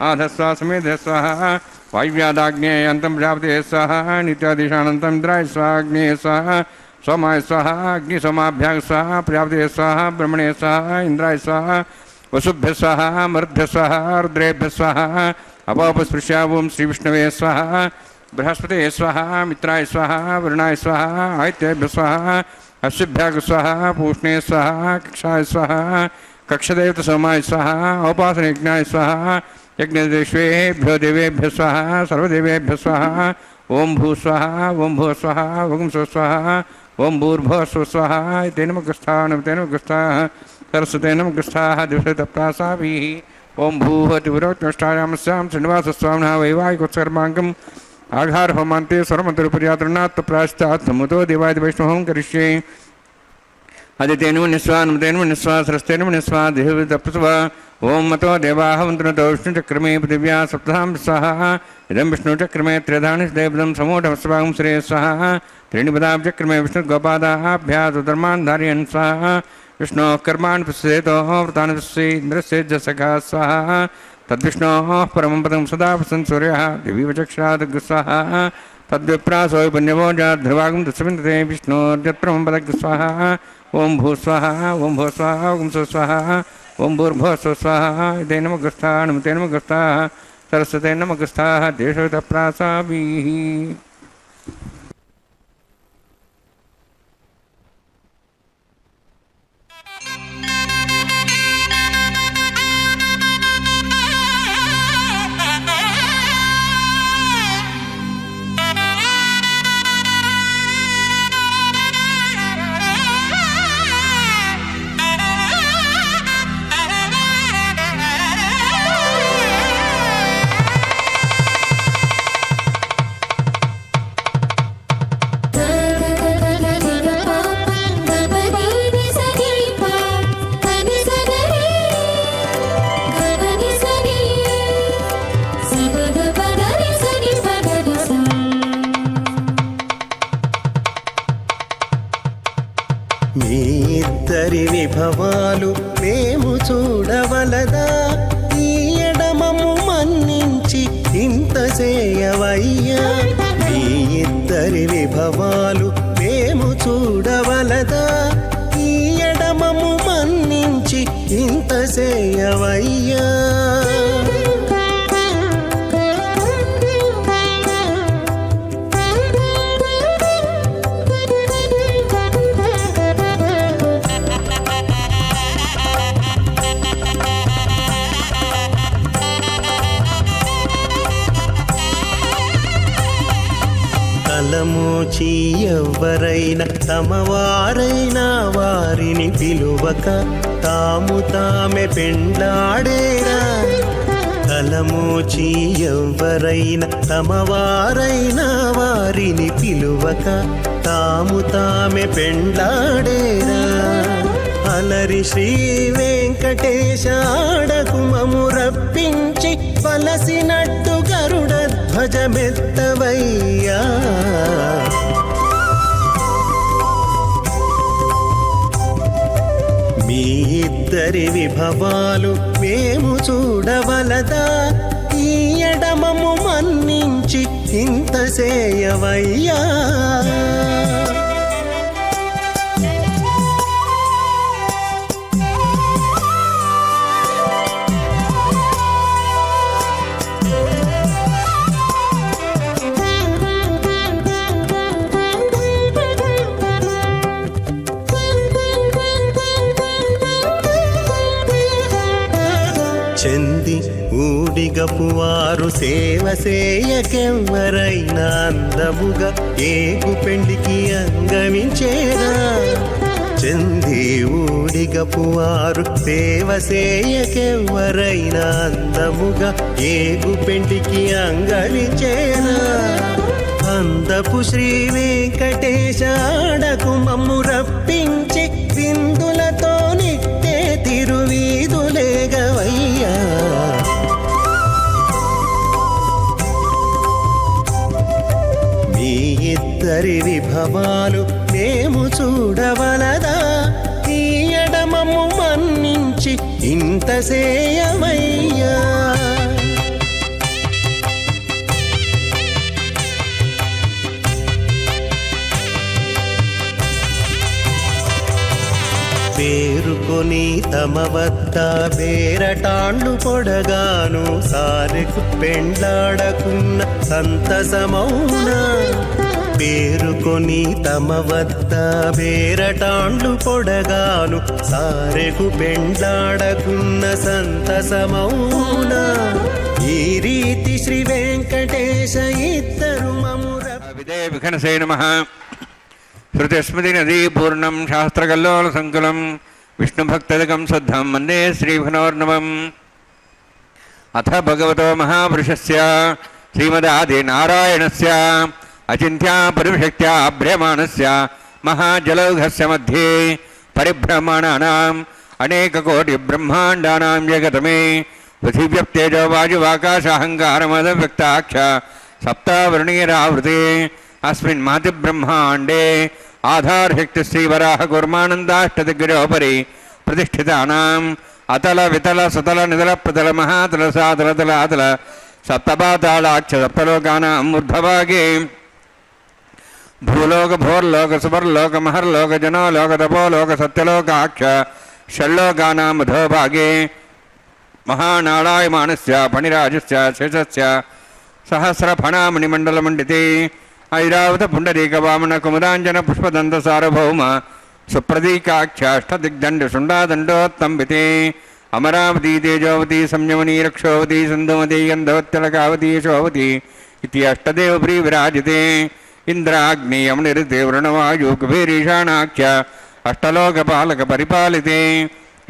आधस्वा समेध स्वाहा वायुव्यादाग्नेय अन्तं प्रजापते स्वाहा नित्यादिशानन्तं इन्द्राय स्वाहा अग्नेय स्वाहा सोमाय स्वाहा अग्निसोमाभ्यां स्वाहा प्रजापते स्वाहा ब्रह्मणे स्वाहा इंद्राय स्वाहा वसुभ्य स्वाहा मरुद्भ्य स्वाहा रुद्रेभ्य स्वाहा अपापस्पृश्यावं श्रीविष्णवे स्वाहा बृहस्पते स्वाहा मित्राय स्वाहा वरुणाय स्वाहा आदित्येभ्य स्वाहा अश्विभ्याग स्वाहा पूष्णे स्वाहा कक्षाय स्वाहा कक्षदेवत सोमाय स्वाहा औपासनयज्ञाय स्वाहा यज्ञदेवेभ्यो देवेभ्य स्वाहा सर्वदेवेभ्य स्वाहा ओं भू स्वाहा ओं भू स्वाहा ओं स्व स्वाहा ओं भूर्भुवः स्व स्वाहा तेन मुखस्थाः सरस्वते नमः दिवसतप्रासाभिः ओं भूवतिवरोष्टायामस्यां श्रीनिवासस्वामिनः वैवाहिकोत्सर्माङ्गम् आघारहोमान्ते स्वरमन्तरुपर्यातृणात् प्राश्चात् समुतो देवाय वैष्णवं करिष्ये आदितेन मुनिस्वा नमतेन मुनिस्वा सरस्तेन मुनिस्वा देहवितप्स्वा ओं मतो देवाः वन्तुनतो विष्णुचक्रमे पृथिव्या सप्तां स्वाहा इदं विष्णुचक्रमे त्रिधानि देवदं समूढमस्वागं श्रेय स्वाहा त्रीणिपदाब्जक्रमे विष्णुगोपादाभ्यासुधर्मान् धारयन् स्वाहा विष्णोः कर्माणि पश्येतोः व्रतानि पश्ये इन्द्रस्य जसखा स्वाहा तद्विष्णोः परमं पदं सदा पश्यन् सूर्यः दिवीवचक्षादग् स्वाहा तद्विप्रासो पुण्यवो जाध्रुवागं दशमिन्दते विष्णोर्यत्परमं पदग् स्वाहा ओं भू स्वाहा ओं भो स्वाहा ओं सु स्वाहा ओं भूर्भुवः स्व स्वाहा इते नमगस्थाः नमते नमगस्थाः सरस्वते नमगस्थाः देशवितप्रासाभिः మీ ఇద్దరి విభవాలు మేము చూడవలదా, ఈ ఎడమము మన్నించి ఇంత చేయవయ్యా. మీ ఇద్దరి విభవాలు మేము చూడవలదా, ఈ ఎడమము మన్నించి ఇంత చేయవయ్యా. తలమూచి ఎవ్వరైనా తమవారైనా వారిని పిలువక తాము తామే పెండ్లాడేరా. తలమూచి ఎవ్వరైనా తమవారైనా వారిని పిలువక తాము తామే పెండ్లాడేరా. అలరి శ్రీ వెంకటేశ ఆడకు మము రప్పించి పలసినట్టు గరుడ ధ్వజమెత్తవయ్యా. మీ ఇద్దరి విభవాలు మేము చూడవలదా, ఈ ఎడమము మన్నించి ఇంత చేయవయ్యా. చెంది ఊడిగపు వారు సేవ సేయకెవ్వరైనా అందముగా ఏగు పెండికి అంగమించేరా. చెంది ఊడిగపు వారు సేవ సేయకెవ్వరైనా అందముగా ఏగు పెండికి అంగమించేరా. అందపు శ్రీ వెంకటేశ ఆడకు మమ్ము రప్పించి విందులతో నిట్టే తిరువీధులేగవయ్యా. మీ ఇద్దరి విభవాలు మేము చూడవలదా, ఈ ఎడమము మన్నించి ఇంత సేయవయ్యా. పేరుకొని తమ వద్ద బేరటాండ్లు పొడగాను సారెకు పెండ్లాడకున్న సంతసమౌనా. పేరుకొని తమ వద్ద బేరటాండ్లు పొడగాను సారెకు పెండ్లాడకున్న సంతసమౌనా. ఈ రీతి శ్రీ వెంకటేశ ఇద్దరు మముర విదే విఘనసే నమః. శృతిస్మృతి నదీ పూర్ణం శాస్త్రకల్లోల సంకులం విష్ణుభక్తదకం శుద్ధం వందే శ్రీభనోర్ణవం. అథ భగవతో మహాపురుషస్య శ్రీమదాదినారాయణస్య అచింత్యా పరిశక్త్యా భ్రమాణస్య మహాజలౌఘస్య మధ్యే పరిభ్రమణానాం అనేకకోటి బ్రహ్మాండానాం జగతమే పృథివ్యప్తేజో వాయువాకాశాహంకారమదవ్యక్తాక్ష సప్తావృణీరావృతే అస్మిన్ మాతి బ్రహ్మాండే ఆధారశక్తి శ్రీవరాహ కూర్మానందాష్టదిగ్గజోపరి ప్రతిష్ఠితానాం అతల వితల సుతల నితల ప్రతల మహాతల సాతల తల అతల సప్తపాతాళాక్ష సప్తలోకానాం ఊర్ధ్వభాగే భూలోక భోర్లోక సువర్లోక మహర్లోక జనోలోక తపోలోక సత్యలోకాక్ష షల్లోకానాం అధోభాగే మహానాళాయమానస్య ఫణిరాజస్య శేషస్య సహస్రఫణామణిమండలమండితే ఐరావత పుండరీక వామన కుముదాంజన పుష్పదంత సార్వభౌమ సుప్రదీకాఖ్యాష్టదిగ్దండ శుండాదండోత్తంబితే అమరావతి తేజోవతి సంయమనీ రక్షోవతి సంధుమతి గంధవత్తిలకావతి యశోవతి ఇది అష్టదేవప్రీ విరాజితే ఇంద్రాగ్నేయమనిరితే వృణవాయు కుబేరీషాణాఖ్య అష్టలోకపాలక పరిపాలితే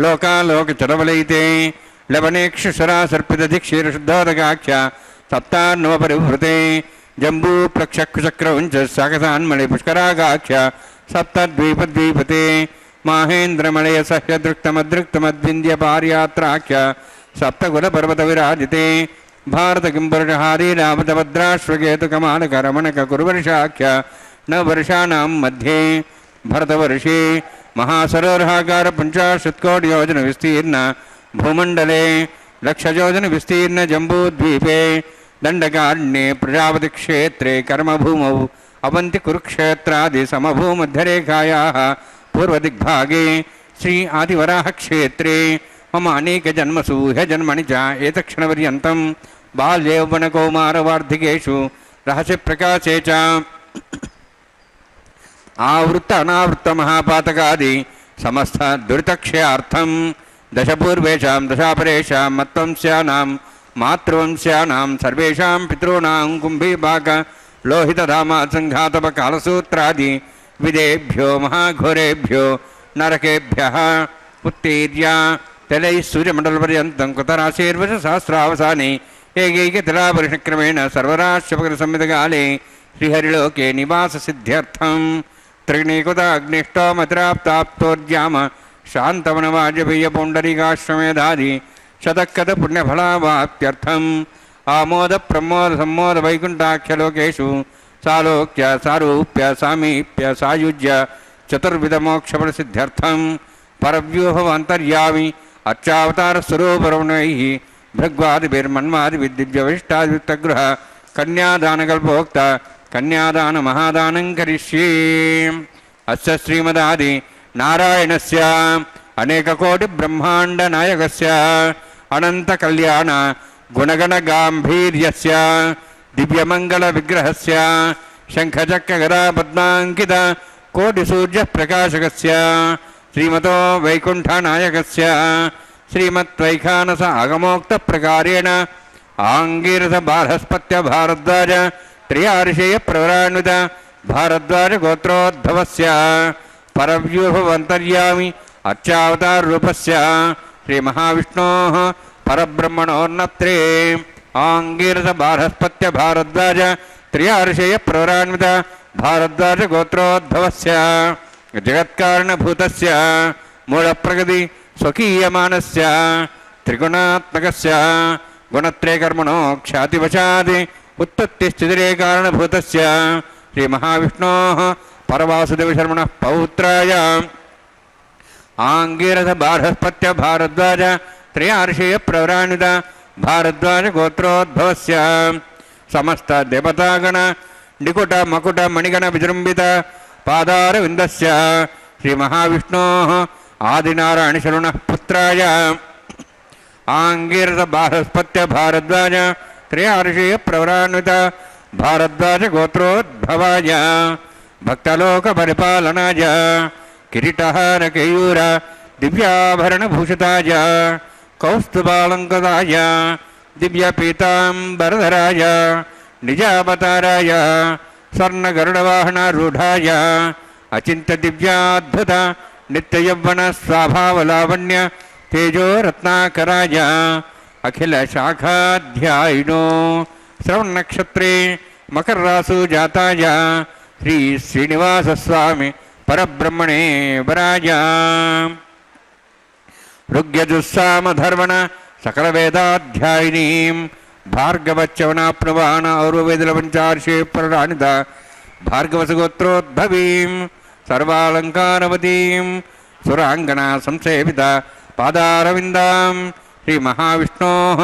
లోకాలోక చరవలైతే లవనేక్షుషరా సర్పితధిక్షీరశుద్ధోదకాఖ్య సప్తాన్నవపరివృతే జంబూ ప్రక్షకుచక్రవంచ సాగసాన్మణి పుష్కరాగాఖ్య సప్తద్వీపద్వీపతే మాహేంద్రమణయ సహ్యదృక్తమదృక్తమద్వింద్య పార్యాత్రాఖ్య సప్తకులపర్వత విరాజితే భారత కింపురుషహారీ రామతభద్రాశ్వకేతుకమానకరమణక కురువర్షాఖ్య నవర్షాణం మధ్యే भरतवर्षे महासरोवराकार 50 कोटि योजन विस्तीर्ण भूमंडले लक्षयोजन विस्तीर्ण जम्बूद्वीपे दंडकारण्ये प्रजापति क्षेत्रे कर्मभूमौ अवंति कुरुक्षेत्रादि समभूमध्यरेखायाः पूर्वदिग्भागे श्री आदिवराह क्षेत्रे मम अनेक जन्मसु ह्यजन्मनि च एतक्षणपर्यन्तं बाल्ये यौवनकौमारवार्धिकेषु रहस्य प्रकाशे च आवृत्त अनावृत्त महापातकादि समस्त दुरितक्षयार्थं दशपूर्वेषां दशापरेषां मत्वंस्यानां मातृवंस्यानां सर्वेषां पितॄणां कुम्भीपाक लोहितधामासङ्घातपकालसूत्रादि विदेभ्यो महाघोरेभ्यो नरकेभ्यः उत्तीर्य तलैः सूर्यमण्डलपर्यन्तं कृतराशेर्वशसहस्रावसाने एकैकतिलापरिषक्रमेण सर्वराश्यपकरसंहितकाले श्रीहरिलोके निवाससिद्ध्यर्थं त्रिगुणीकृताग्निष्टोमतिराप्ताप्तोर्जाम शान्तवनवाजपेयपुण्डरीकाश्वमेधादि शतकद पुण्यफलावाप्त्यर्थम् आमोद प्रमोद सम्मोद वैकुण्ठाख्यलोकेषु सालोक्य सारूप्य सामीप्य सायुज्य चतुर्विधमोक्षफलसिद्ध्यर्थं परव्यूहमन्तर्यामि अर्चावतारस्वरूपरमणैः भृग्वादिभिर्मन्वादिविद्दिव्यविष्टादिवित्तगृह कन्यादानकल्पोक्त कन्यादानमहादानं करिष्ये। अस्य श्रीमदादि नारायणस्य अनेककोटिब्रह्माण्डनायकस्य अनन्तकल्याण गुणगणगाम्भीर्यस्य दिव्यमङ्गलविग्रहस्य शङ्खचक्रगदापद्माङ्कित कोटिसूर्यप्रकाशकस्य श्रीमतो वैकुण्ठनायकस्य श्रीमद्वैखानस आगमोक्तप्रकारेण आङ्गीरसबालहस्पत्य भारद्वाज त्रियार्षेयप्रवरान्वित भारद्वाजगोत्रोद्भवस्य परव्यूहमन्तर्यामि अर्चावताररूपस्य श्रीमहाविष्णोः परब्रह्मणोन्नत्रे आङ्गीरसबालहस्पत्य भारद्वाज त्रियार्षेयप्रवरान्वित भारद्वाजगोत्रोद्भवस्य जगत्कारणभूतस्य मूलप्रकृति स्वकीयमानस्य त्रिगुणात्मकस्य गुणत्रयकर्मणो ख्यातिवशात् उत्पत्तिस्थितिरे कारणभूतस्य श्रीमहाविष्णोः परवासुदेवशर्मणः पौत्राय आङ्गीरसबालहस्पत्य भारद्वाज त्रयार्षेयप्रवरान्वित भारद्वाजगोत्रोद्भवस्य समस्त देवतागण निकुट मकुट मणिगण विजृम्भित पादारविन्दस्य श्रीमहाविष्णोः आदिनारायणशर्मणः पुत्राय आङ्गीरसबालहस्पत्य भारद्वाज त्रयार्षेयप्रवरान्वित भारद्वाजगोत्रोद्भवाय भक्तलोकपरिपालनाय किरीटहारकेयूर दिव्याभरणभूषिताय कौस्तुभालङ्कृताय दिव्यपीताम्बरधराय निजावताराय स्वर्णगरुडवाहनारूढाय अचिन्त्यदिव्याद्भुत नित्ययौवनस्वभावलावण्य तेजोरत्नाकराय अखिलशाखाध्यायिनो श्रवणनक्षत्रे मकररासु जाताय श्रीश्रीनिवासस्वामी परब्रह्मणे वराय ऋग्यजुस्सामधर्मण सकलवेदाध्यायिनीं भार्गवच्यवनाप्नुवान और्ववेदलपञ्चार्षे प्रराणित भार्गवसगोत्रोद्भवीं सर्वालङ्कारवतीं सुराङ्गना संसेवित पादारविन्दां श्रीमहाविष्णोः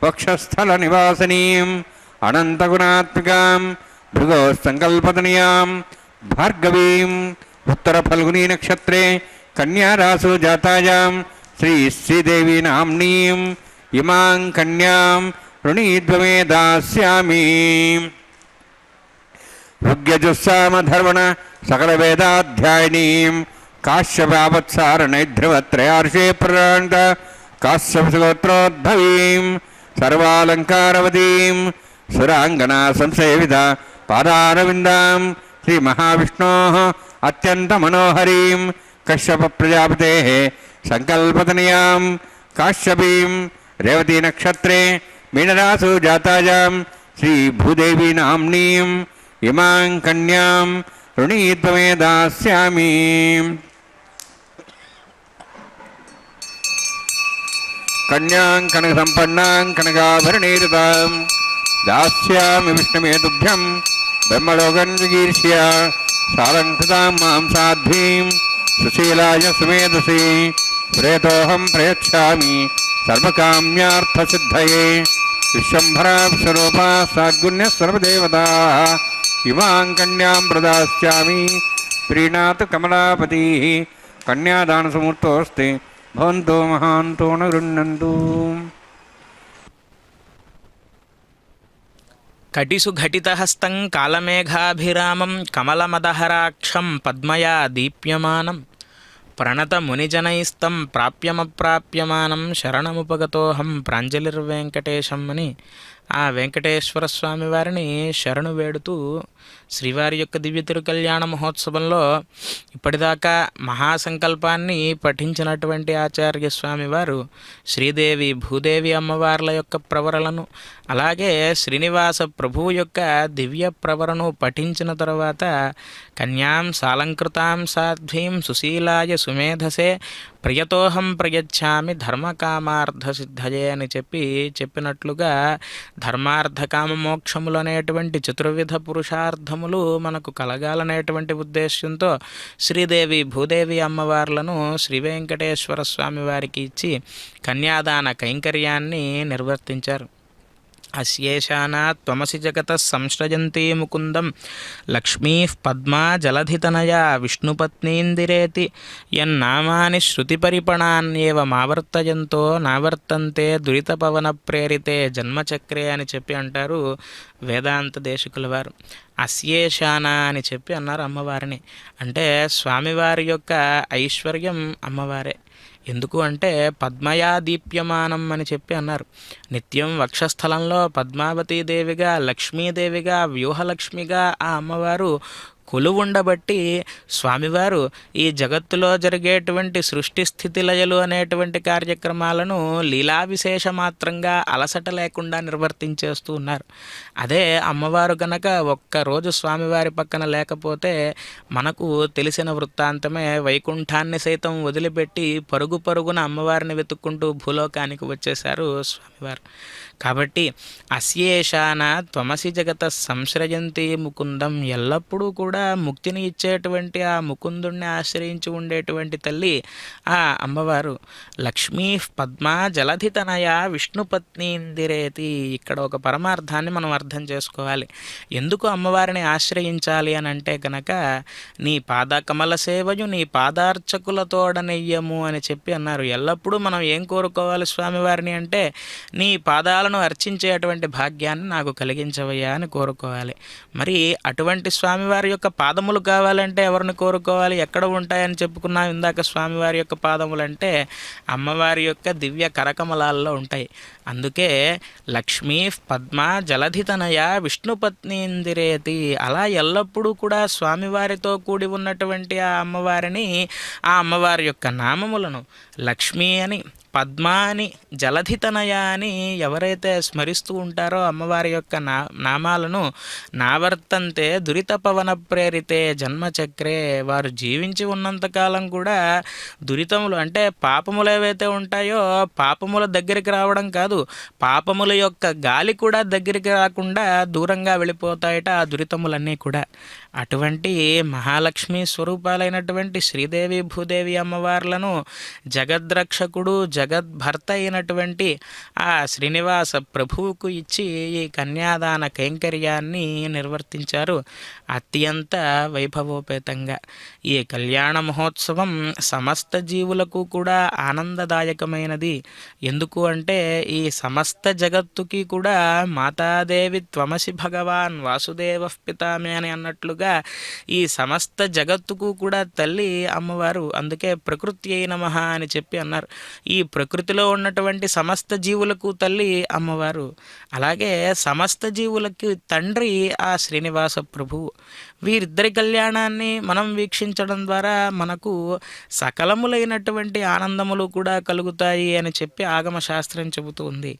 वक्षस्थलनिवासिनीं अनन्तगुणात्मिकां भृगोस्सङ्कल्पतनीयां भार्गवीं उत्तरफल्गुनीनक्षत्रे कन्यारासु जातायां श्रीदेवी नाम्नीं इमां कन्यां ऋणीद्वमे दास्यामि। ऋग्यजुस्सामधर्मण सकलवेदाध्यायिनीं काश्यपावत्सारणैध्रुवत्रयार्षे प्रराणित काश्यपगोत्रोद्भवीं सर्वालङ्कारवतीं सुराङ्गना संसेवित पादारविन्दां श्रीमहाविष्णोः अत्यन्तमनोहरीं कश्यपप्रजापतेः सङ्कल्पतनयां काश्यपीं रेवतीनक्षत्रे मीनरासु जातायां श्रीभूदेवी नाम्नीं इमां कन्यां ऋणीत्वमे दास्यामि। कन्यां कनकसम्पन्नां कनकाभरणीरतां दास्यामि विष्णुमे तुभ्यं ब्रह्मलोकं विकीर्ष्य సాలంకృతాం మాం సాధ్వీం సుశీలాయ సుమేధసి ప్రేతోహం ప్రయచ్ఛామి సర్వకామ్యార్థసిద్ధయే విశ్వంభరా విశ్వరూపా సాద్గుణ్య సర్వదేవతా ఇమాం కన్యాం ప్రదాస్యామి ప్రీణాత్ కమలాపతి కన్యాదాన సమూర్తోస్తి భవంతో మహాంతో న గృహ్ణन्तు. కటిసు ఘటితహస్తం కాలమేఘాభిరామం కమలమదహరాక్షం పద్మయా దీప్యమానం ప్రణతమునిజనైస్తం ప్రాప్యమప్రాప్యమానం శరణముపగతోహం ప్రాంజలిర్వెంకటేశం అని ఆ వెంకటేశ్వర స్వామి వారిని శరణు వేడుతూ శ్రీవారి యొక్క దివ్య తిరుకల్యాణ మహోత్సవంలో ఇప్పటిదాకా మహాసంకల్పాన్ని పఠించినటువంటి ఆచార్య స్వామి వారు శ్రీదేవి భూదేవి అమ్మవార్ల యొక్క ప్రవరలను అలాగే శ్రీనివాస ప్రభువు యొక్క దివ్య ప్రవరను పఠించిన తర్వాత కన్యాం సాలంకృతాం సాధ్వీం సుశీలాయ సుమేధసే ప్రియతోహం ప్రయచ్ఛామి ధర్మకామార్థసిద్ధయే అని చెప్పినట్లుగా ధర్మార్థకామ మోక్షములు అనేటువంటి చతుర్విధ పురుషార్థములు మనకు కలగాలనేటువంటి ఉద్దేశంతో శ్రీదేవి భూదేవి అమ్మవార్లను శ్రీ వెంకటేశ్వర స్వామి వారికి ఇచ్చి కన్యాదాన కైంకర్యాన్ని నిర్వర్తించారు. అస్యేషానా త్వమసి జగత సంశ్రజంతి ముకుందం లక్ష్మీ పద్మా జలధితనయా విష్ణుపత్నీందిరేతి యన్నామాని శృతిపరిపణాన్యేవ మావర్తయంతో నావర్తంతే దురితపవన ప్రేరితే జన్మచక్రే అని చెప్పి అంటారు వేదాంత దేశికుల వారు. అస్యేషానా అని చెప్పి అన్నారు అమ్మవారిని. అంటే స్వామివారి యొక్క ఐశ్వర్యం అమ్మవారే. ఎందుకు అంటే పద్మయా దీప్యమానం అని చెప్పి అన్నారు. నిత్యం వక్షస్థలంలో పద్మావతీదేవిగా లక్ష్మీదేవిగా వ్యూహలక్ష్మిగా ఆ అమ్మవారు కొలువుండబట్టి స్వామివారు ఈ జగత్తులో జరిగేటువంటి సృష్టి స్థితి లయలు అనేటువంటి కార్యక్రమాలను లీలా విశేష మాత్రంగా అలసట లేకుండా నిర్వర్తించేస్తూ ఉన్నారు. అదే అమ్మవారు కనుక ఒక్కరోజు స్వామివారి పక్కన లేకపోతే మనకు తెలిసిన వృత్తాంతమే, వైకుంఠాన్ని సైతం వదిలిపెట్టి పరుగు పరుగున అమ్మవారిని వెతుక్కుంటూ భూలోకానికి వచ్చేశారు స్వామివారు. కాబట్టి అస్యేషాన త్వమసి జగత సంశ్రయంతి ముకుందం, ఎల్లప్పుడూ కూడా ముక్తిని ఇచ్చేటువంటి ఆ ముకుందుణ్ణి ఆశ్రయించి ఉండేటువంటి తల్లి ఆ అమ్మవారు. లక్ష్మీ పద్మా జలధితనయ విష్ణుపత్నీందిరేతి. ఇక్కడ ఒక పరమార్థాన్ని మనం అర్థం చేసుకోవాలి. ఎందుకు అమ్మవారిని ఆశ్రయించాలి అని అంటే కనుక నీ పాదకమల సేవయు నీ పాదార్చకులతోడనెయ్యము అని చెప్పి అన్నారు. ఎల్లప్పుడూ మనం ఏం కోరుకోవాలి స్వామివారిని అంటే నీ పాదాలను అర్చించేటువంటి భాగ్యాన్ని నాకు కలిగించవయ్యా అని కోరుకోవాలి. మరి అటువంటి స్వామివారి యొక్క పాదములు కావాలంటే ఎవరిని కోరుకోవాలి? ఎక్కడ ఉంటాయని చెప్పుకున్నాం ఇందాక. స్వామివారి యొక్క పాదములంటే అమ్మవారి యొక్క దివ్య కరకమలాల్లో ఉంటాయి. అందుకే లక్ష్మీ పద్మా జలధితనయ విష్ణుపత్నీందిరేతి. అలా ఎల్లప్పుడూ కూడా స్వామివారితో కూడి ఉన్నటువంటి ఆ అమ్మవారిని, ఆ అమ్మవారి యొక్క నామములను లక్ష్మీ అని, పద్మ అని, జలధితనయ అని ఎవరైతే స్మరిస్తూ ఉంటారో అమ్మవారి యొక్క నామాలను, నావర్తంతే దురితపవన ప్రేరితే జన్మచక్రే, వారు జీవించి ఉన్నంతకాలం కూడా దురితములు అంటే పాపములు ఏవైతే ఉంటాయో పాపముల దగ్గరికి రావడం కాదు, పాపముల యొక్క గాలి కూడా దగ్గరికి రాకుండా దూరంగా వెళ్ళిపోతాయట ఆ దురితములన్నీ కూడా. అటువంటి మహాలక్ష్మి స్వరూపాలైనటువంటి శ్రీదేవి భూదేవి అమ్మవార్లను జగద్రక్షకుడు జగద్భర్త అయినటువంటి ఆ శ్రీనివాస ప్రభువుకు ఇచ్చి ఈ కన్యాదాన కైంకర్యాన్ని నిర్వర్తించారు అత్యంత వైభవోపేతంగా. ఈ కళ్యాణ మహోత్సవం సమస్త జీవులకు కూడా ఆనందదాయకమైనది. ఎందుకు అంటే ఈ సమస్త జగత్తుకి కూడా మాతాదేవి త్వమసి భగవాన్ వాసుదేవ పితామే అని అన్నట్లుగా ఈ సమస్త జగత్తుకు కూడా తల్లి అమ్మవారు. అందుకే ప్రకృతి అయిన నమః అని చెప్పి అన్నారు. ఈ ప్రకృతిలో ఉన్నటువంటి సమస్త జీవులకు తల్లి అమ్మవారు. అలాగే సమస్త జీవులకి తండ్రి ఆ శ్రీనివాస ప్రభువు. వీరిద్దరి కళ్యాణాన్ని మనం వీక్షించడం ద్వారా మనకు సకలములైనటువంటి ఆనందములు కూడా కలుగుతాయి అని చెప్పి ఆగమ శాస్త్రం చెబుతూ ఉంది.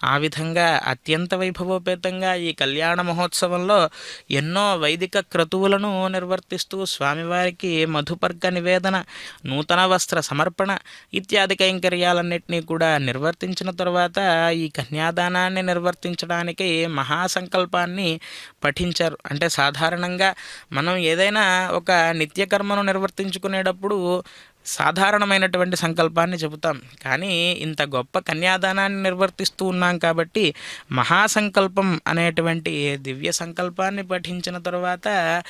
ఆ విధంగా అత్యంత వైభవోపేతంగా ఈ కళ్యాణ మహోత్సవంలో ఎన్నో వైదిక క్రతువులు క్రతువులను నిర్వర్తిస్తూ స్వామివారికి మధుపర్క నివేదన, నూతన వస్త్ర సమర్పణ ఇత్యాది కైంకర్యాలన్నింటినీ కూడా నిర్వర్తించిన తర్వాత ఈ కన్యాదానాన్ని నిర్వర్తించడానికి మహాసంకల్పాన్ని పఠించారు. అంటే సాధారణంగా మనం ఏదైనా ఒక నిత్యకర్మను నిర్వర్తించుకునేటప్పుడు సాధారణమైనటువంటి సంకల్పాన్ని చెబుతాం. కానీ ఇంత గొప్ప కన్యాదానాన్ని నిర్వర్తిస్తూ ఉన్నాం కాబట్టి మహాసంకల్పం అనేటువంటి దివ్య సంకల్పాన్ని పఠించిన తరువాత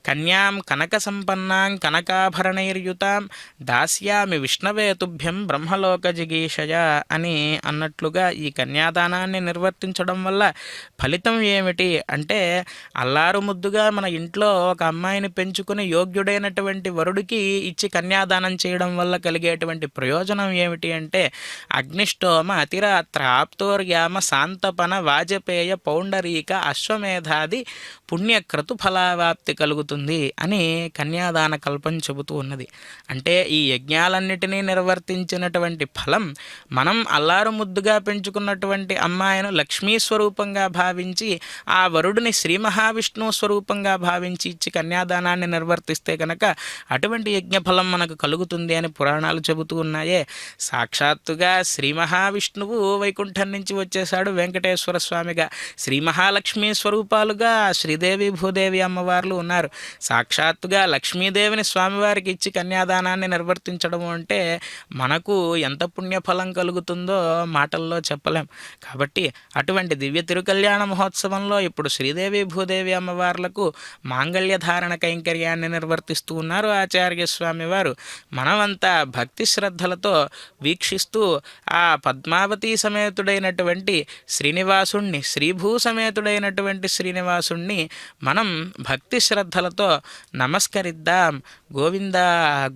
కన్యాం కనక సంపన్నాం కనకాభరణైర్యుతాం దాస్యామి విష్ణవే తుభ్యం బ్రహ్మలోక జిగీషయ అని అన్నట్లుగా ఈ కన్యాదానాన్ని నిర్వర్తించడం వల్ల ఫలితం ఏమిటి అంటే, అల్లారు ముద్దుగా మన ఇంట్లో ఒక అమ్మాయిని పెంచుకుని యోగ్యుడైనటువంటి వరుడికి ఇచ్చి కన్యాదానం చేయడం వల్ల కలిగేటువంటి ప్రయోజనం ఏమిటి అంటే, అగ్నిష్టోమ అతిరాత్ర ఆప్తోర్యామ శాంతపన వాజపేయ పౌండరీక అశ్వమేధాది పుణ్యక్రతు ఫలావాప్తి కలుగుతుంది అని కన్యాదాన కల్పం చెబుతూ ఉన్నది. అంటే ఈ యజ్ఞాలన్నిటినీ నిర్వర్తించినటువంటి ఫలం మనం అల్లారు ముద్దుగా పెంచుకున్నటువంటి అమ్మాయిను లక్ష్మీ స్వరూపంగా భావించి ఆ వరుడిని శ్రీ మహావిష్ణువు స్వరూపంగా భావించి ఇచ్చి కన్యాదానాన్ని నిర్వర్తిస్తే కనుక అటువంటి యజ్ఞఫలం మనకు కలుగుతుంది అని పురాణాలు చెబుతూ ఉన్నాయే. సాక్షాత్తుగా శ్రీ మహావిష్ణువు వైకుంఠం నుంచి వచ్చేశాడు వెంకటేశ్వర స్వామిగా, శ్రీ మహాలక్ష్మి స్వరూపాలుగా శ్రీదేవి భూదేవి అమ్మవార్లు ఉన్నారు. సాక్షాత్తుగా లక్ష్మీదేవిని స్వామివారికి ఇచ్చి కన్యాదానాన్ని నిర్వర్తించడం అంటే మనకు ఎంత పుణ్యఫలం కలుగుతుందో మాటల్లో చెప్పలేం. కాబట్టి అటువంటి దివ్య తిరుకల్యాణ మహోత్సవంలో ఇప్పుడు శ్రీదేవి భూదేవి అమ్మవార్లకు మాంగళ్య ధారణ కైంకర్యాన్ని నిర్వర్తిస్తూ ఉన్నారు ఆచార్య స్వామి వారు. మనమంతా భక్తి శ్రద్ధలతో వీక్షిస్తూ ఆ పద్మావతీ సమేతుడైనటువంటి శ్రీనివాసుణ్ణి, శ్రీభూ సమేతుడైనటువంటి శ్రీనివాసుణ్ణి మనం భక్తి శ్రద్ధలతో నమస్కరిద్దాం. గోవింద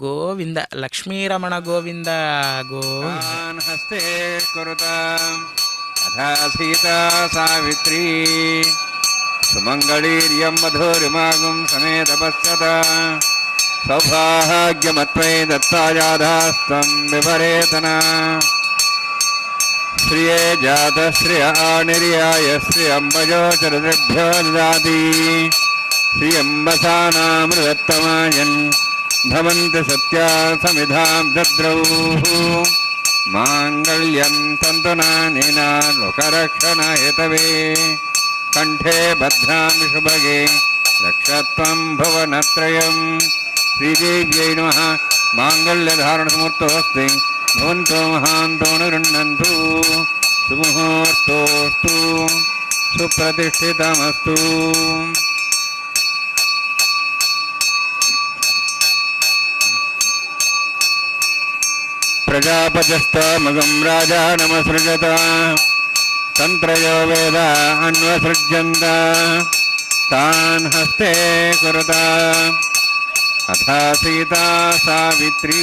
గోవింద, లక్ష్మీరమణ గోవింద గోవింద. హస్తే కురుతాం అథా సీతా సావిత్రీ సుమంగళీర్యం మధురిమాగం సమేత పశ్యత సౌభాగ్యమత్వై దత్తాయాధాస్తం విపరేతన శ్రియే జాత శ్రియ నిర్యాయ శ్రియంబజోచరద్భ్యో దదాతి శ్రియంబసానామృతమాయన్ భవంతి సత్యా సమిధాం దద్రౌ మాంగళ్యం తంతునానేన లోకరక్షణాయతవే కంఠే భద్రామి శుభగే రక్షత్వం భువనత్రయం. శ్రీదేవ్యై నమః. మాంగళ్యధారణసమూర్తోస్తి భవంతో మహాంతో నిరుణ్ణन्तు. సుముహూర్తోస్తు సుప్రతిష్ఠితమస్తు. ప్రజాపతిస్తమగం రాజా నమసృజత తంత్రయో వేద అన్వసృజ్యంత తాన్ హస్తే కురుత అథా సీతా సావిత్రీ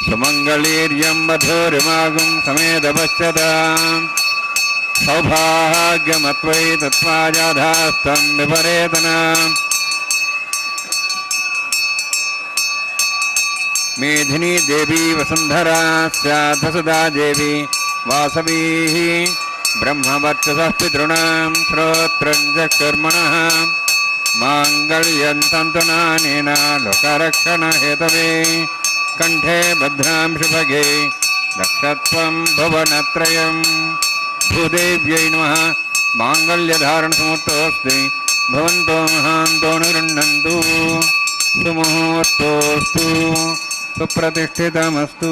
సుమంగళీర్యం మధురిమాగం సమేత పశ్యత సౌభాగ్యమత్వై తత్వాజాధాస్తం విపరేతన మేధినీ దేవీ వసుంధరా స్యాద్వసుదా దేవి వాసవీ బ్రహ్మవర్చసః పితॄణాం శ్రోత్రం చక్షుర్మణః మాంగళ్యం తంతునానేన లోకరక్షణహేతవే కంఠే భద్రాం శుభగే రక్షత్వం భువనత్రయం. భూదేవ్యై నమః. మాంగళ్యధారణసమూర్తోస్తి భవంతో మహాంతో నిరుణ్ణन्तు. సుముహూర్తోస్తు సుప్రతిష్ఠితమస్తు.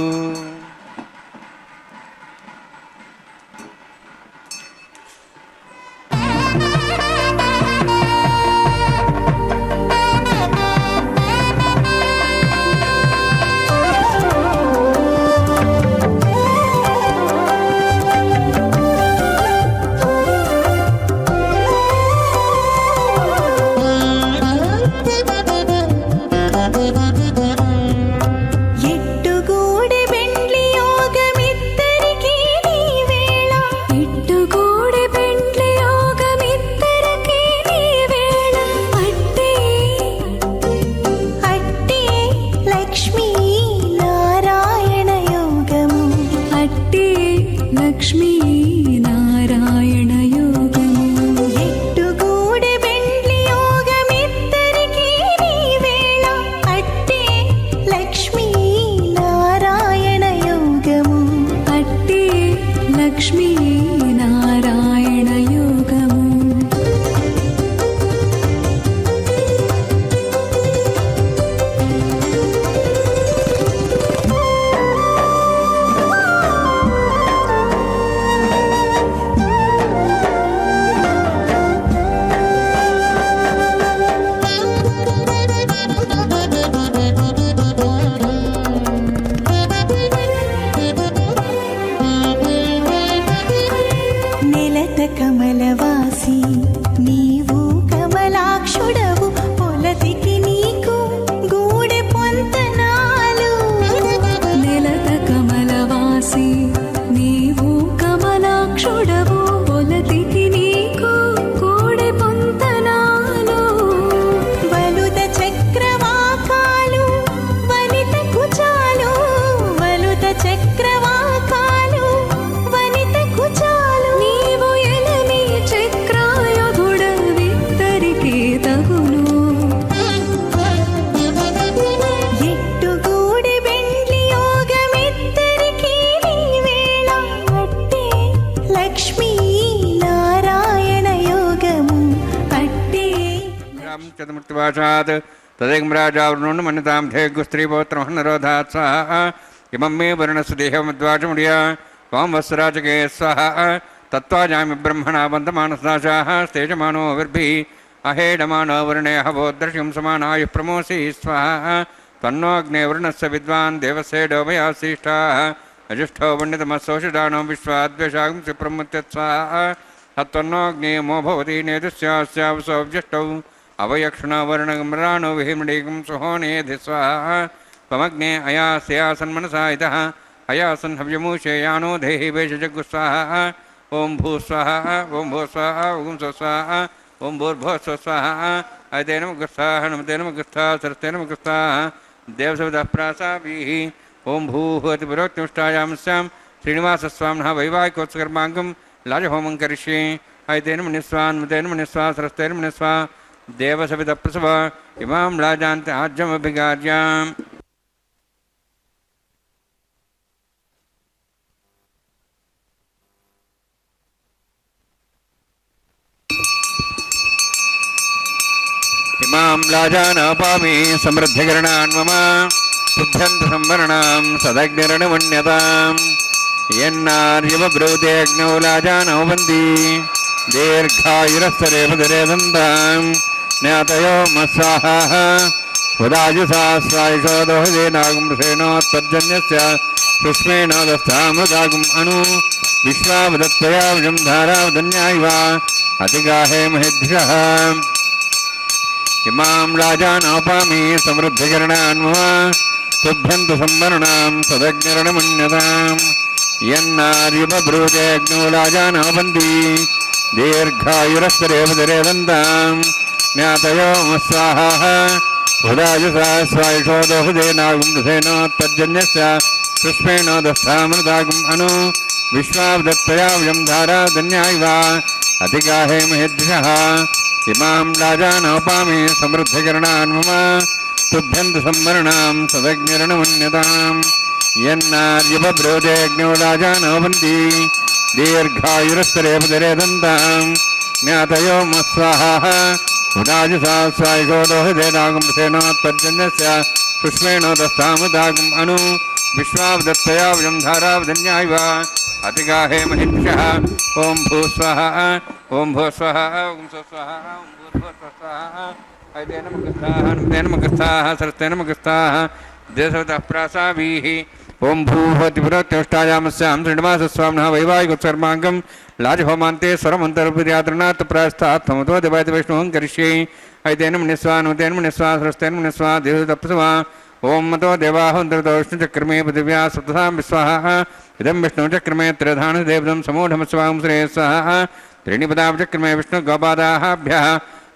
ఎట్టుగూడి బెండ్లి मुक्तिपाशात् तदेकं राजावृणोन् मन्यतां धेगुस्त्रीपौत्रमहन्नरोधात् स्वाहा इमं मे वर्णस्य देहमद्वाचमुडिया त्वां वत्सराजके स्वाहा तत्त्वाजामि ब्रह्मणा बन्धमानसनाशाः स्तेजमानो विर्भिः अहेडमानो वर्णे हवोद्दर्शिं समानायुः प्रमोसि स्वाहा तन्नोऽग्नेवर्णस्य विद्वान् देवसेडोभयासीष्टाः अजुष्ठो वण्डितमस्सोषिडानो विश्वाद्वेषांसि प्रमुत्यत् स्वाहा तत्त्वन्नोऽग्नेयमो भवति नेतुस्यावसोऽव्यष्टौ अवयक्षणवर्णगम्राणो विहिमृडीकं सुहोनेधि स्वाहा त्वमग्ने अयास्यासन्मनसा इतः अयासन् हव्यमूषेयानो देहि वेषजग्गु स्वाहा ॐ भूस्वाहा ॐ भूस्वाहा ॐ स्वस्वाहा ॐ भूर्भुवः स्वाहा अयतेन मुखस्थाः नमतेन मुखस्थाः सरस्तेन मुखस्थाः देवसवितः प्रासाभिः ॐ भूः अतिपुरोक्तिमुष्टायां स्यां श्रीनिवासस्वामिनः वैवाहिकोत्सकर्माङ्गं लाजहोमं करिष्ये अयतेन मुनिस्वान्मतेन मुनिस्वा सरस्तेन मुनिस्वा देवसवितः इमां लाजान्त आज्यमभिगार्याम् इमां लाजानापामि समृद्धिकरणान् मम शुभ्यन्तसंवरणां सदग्निरणमन्यतां यन्नार्यवब्रूतेऽग्नौ लाजानौ वन्ति दीर्घायुरस्तरेपदरे दन्तां ज्ञातयो मत्स्वाहाः उदायुषा स्वायुषो दोहदेनागुमृषेणोत्पज्जन्यस्य सुष्मेण दस्तामृदागुम् अणु विश्वावदत्तया विजं धारावदन्यायिव अतिगाहे महेभ्यः इमां राजानापामि समृद्धिकरणान् मम तुभ्यन्तु संवरणां सदग्निरणमन्यतां यन्नार्युपब्रूतेऽग्नौ राजानो वन्ति दीर्घायुरस्तरेपदरे दन्तां ज्ञातयो मत्स्वाहाः उदायुषा स्वायुषो दोहदेनागुमृषेणोत्पज्जन्यस्य सुष्मेण दस्तामृदागुम् अणु विश्वावदत्तया विजं धारावदन्यायिव अतिगाहे महेभ्यः इमां राजानोपामि समृद्धिकरणान् मम तुभ्यन्तु संवरणां सदग्निरणमन्यतां यन्नार्युपब्रूतेऽग्नौ राजानो वन्ति दीर्घायुरस्तरेपदरे दन्तां ज्ञातयो मत्स्वाहाः उदायुषा स्वायुषो दोहदेनागुमृषेणोत्पज्जन्यस्य सुष्मेण दस्तामृदागुम् अणु विश्वावदत्तया विजं धारावदन्यायिव अतिगाहे महेभ्यः ॐ भूस्वाहा ॐ भूस्वाहा ॐ स्वस्वाहा ॐ भूर्भुवस्वाहा अयतेन मुखस्थाः नमतेन मुखस्थाः सरस्तेन मुखस्थाः देशवतः प्रासाभिः ॐ भूः त्रिपुरोत्तिष्ठायामस्यां श्रीनिवासस्वामिनः वैवाहिकोत्सर्माङ्गं लाजहोमान्ते स्वरमन्तर्पयात्रनात् प्रायस्तात् थमतो देवादिवैष्णवं करिष्ये अयतेन मुनिस्वा नमतेन मुनिस्वा सरस्तेन मुनिस्वा देशतप्सवा ॐ मतो देवाहोन्तरतो विष्णुचक्रमे पृथिव्या सप्तसां विश्वाहा इदं विष्णुचक्रमे त्रिधानुदेवदं समूढमस्वां श्रेयस्वाहा त्रीणि पदावचक्रमे विष्णुगोपादाभ्यः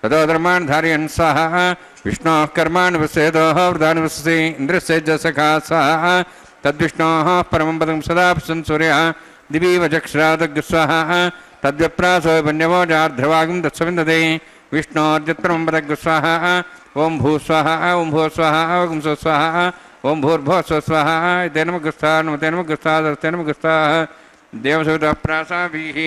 ततो धर्मान् धारयन् स्वाहा विष्णोः कर्माणि वसेदोः वृदानि वससि इन्द्रस्य जसखा स्वाहा तद्विष्णोः परमं पदं सदा पश्यन् सूर्यः दिवीव चक्षुरादग्स्वाहा तद्व्यप्रासो वन्यवो जार्ध्रवागं तत्सविन्दते विष्णोर्यत्परमं पदग्स्वाहा ॐ भूस्वाहा ॐ भूस्वाहा ॐ स्वस्वाहा ॐ भूर्भुवस्वाहा इतेन मुखस्थाः नमतेन मुखस्थाः सरस्तेन मुखस्थाः देवसवितः प्रासाभिः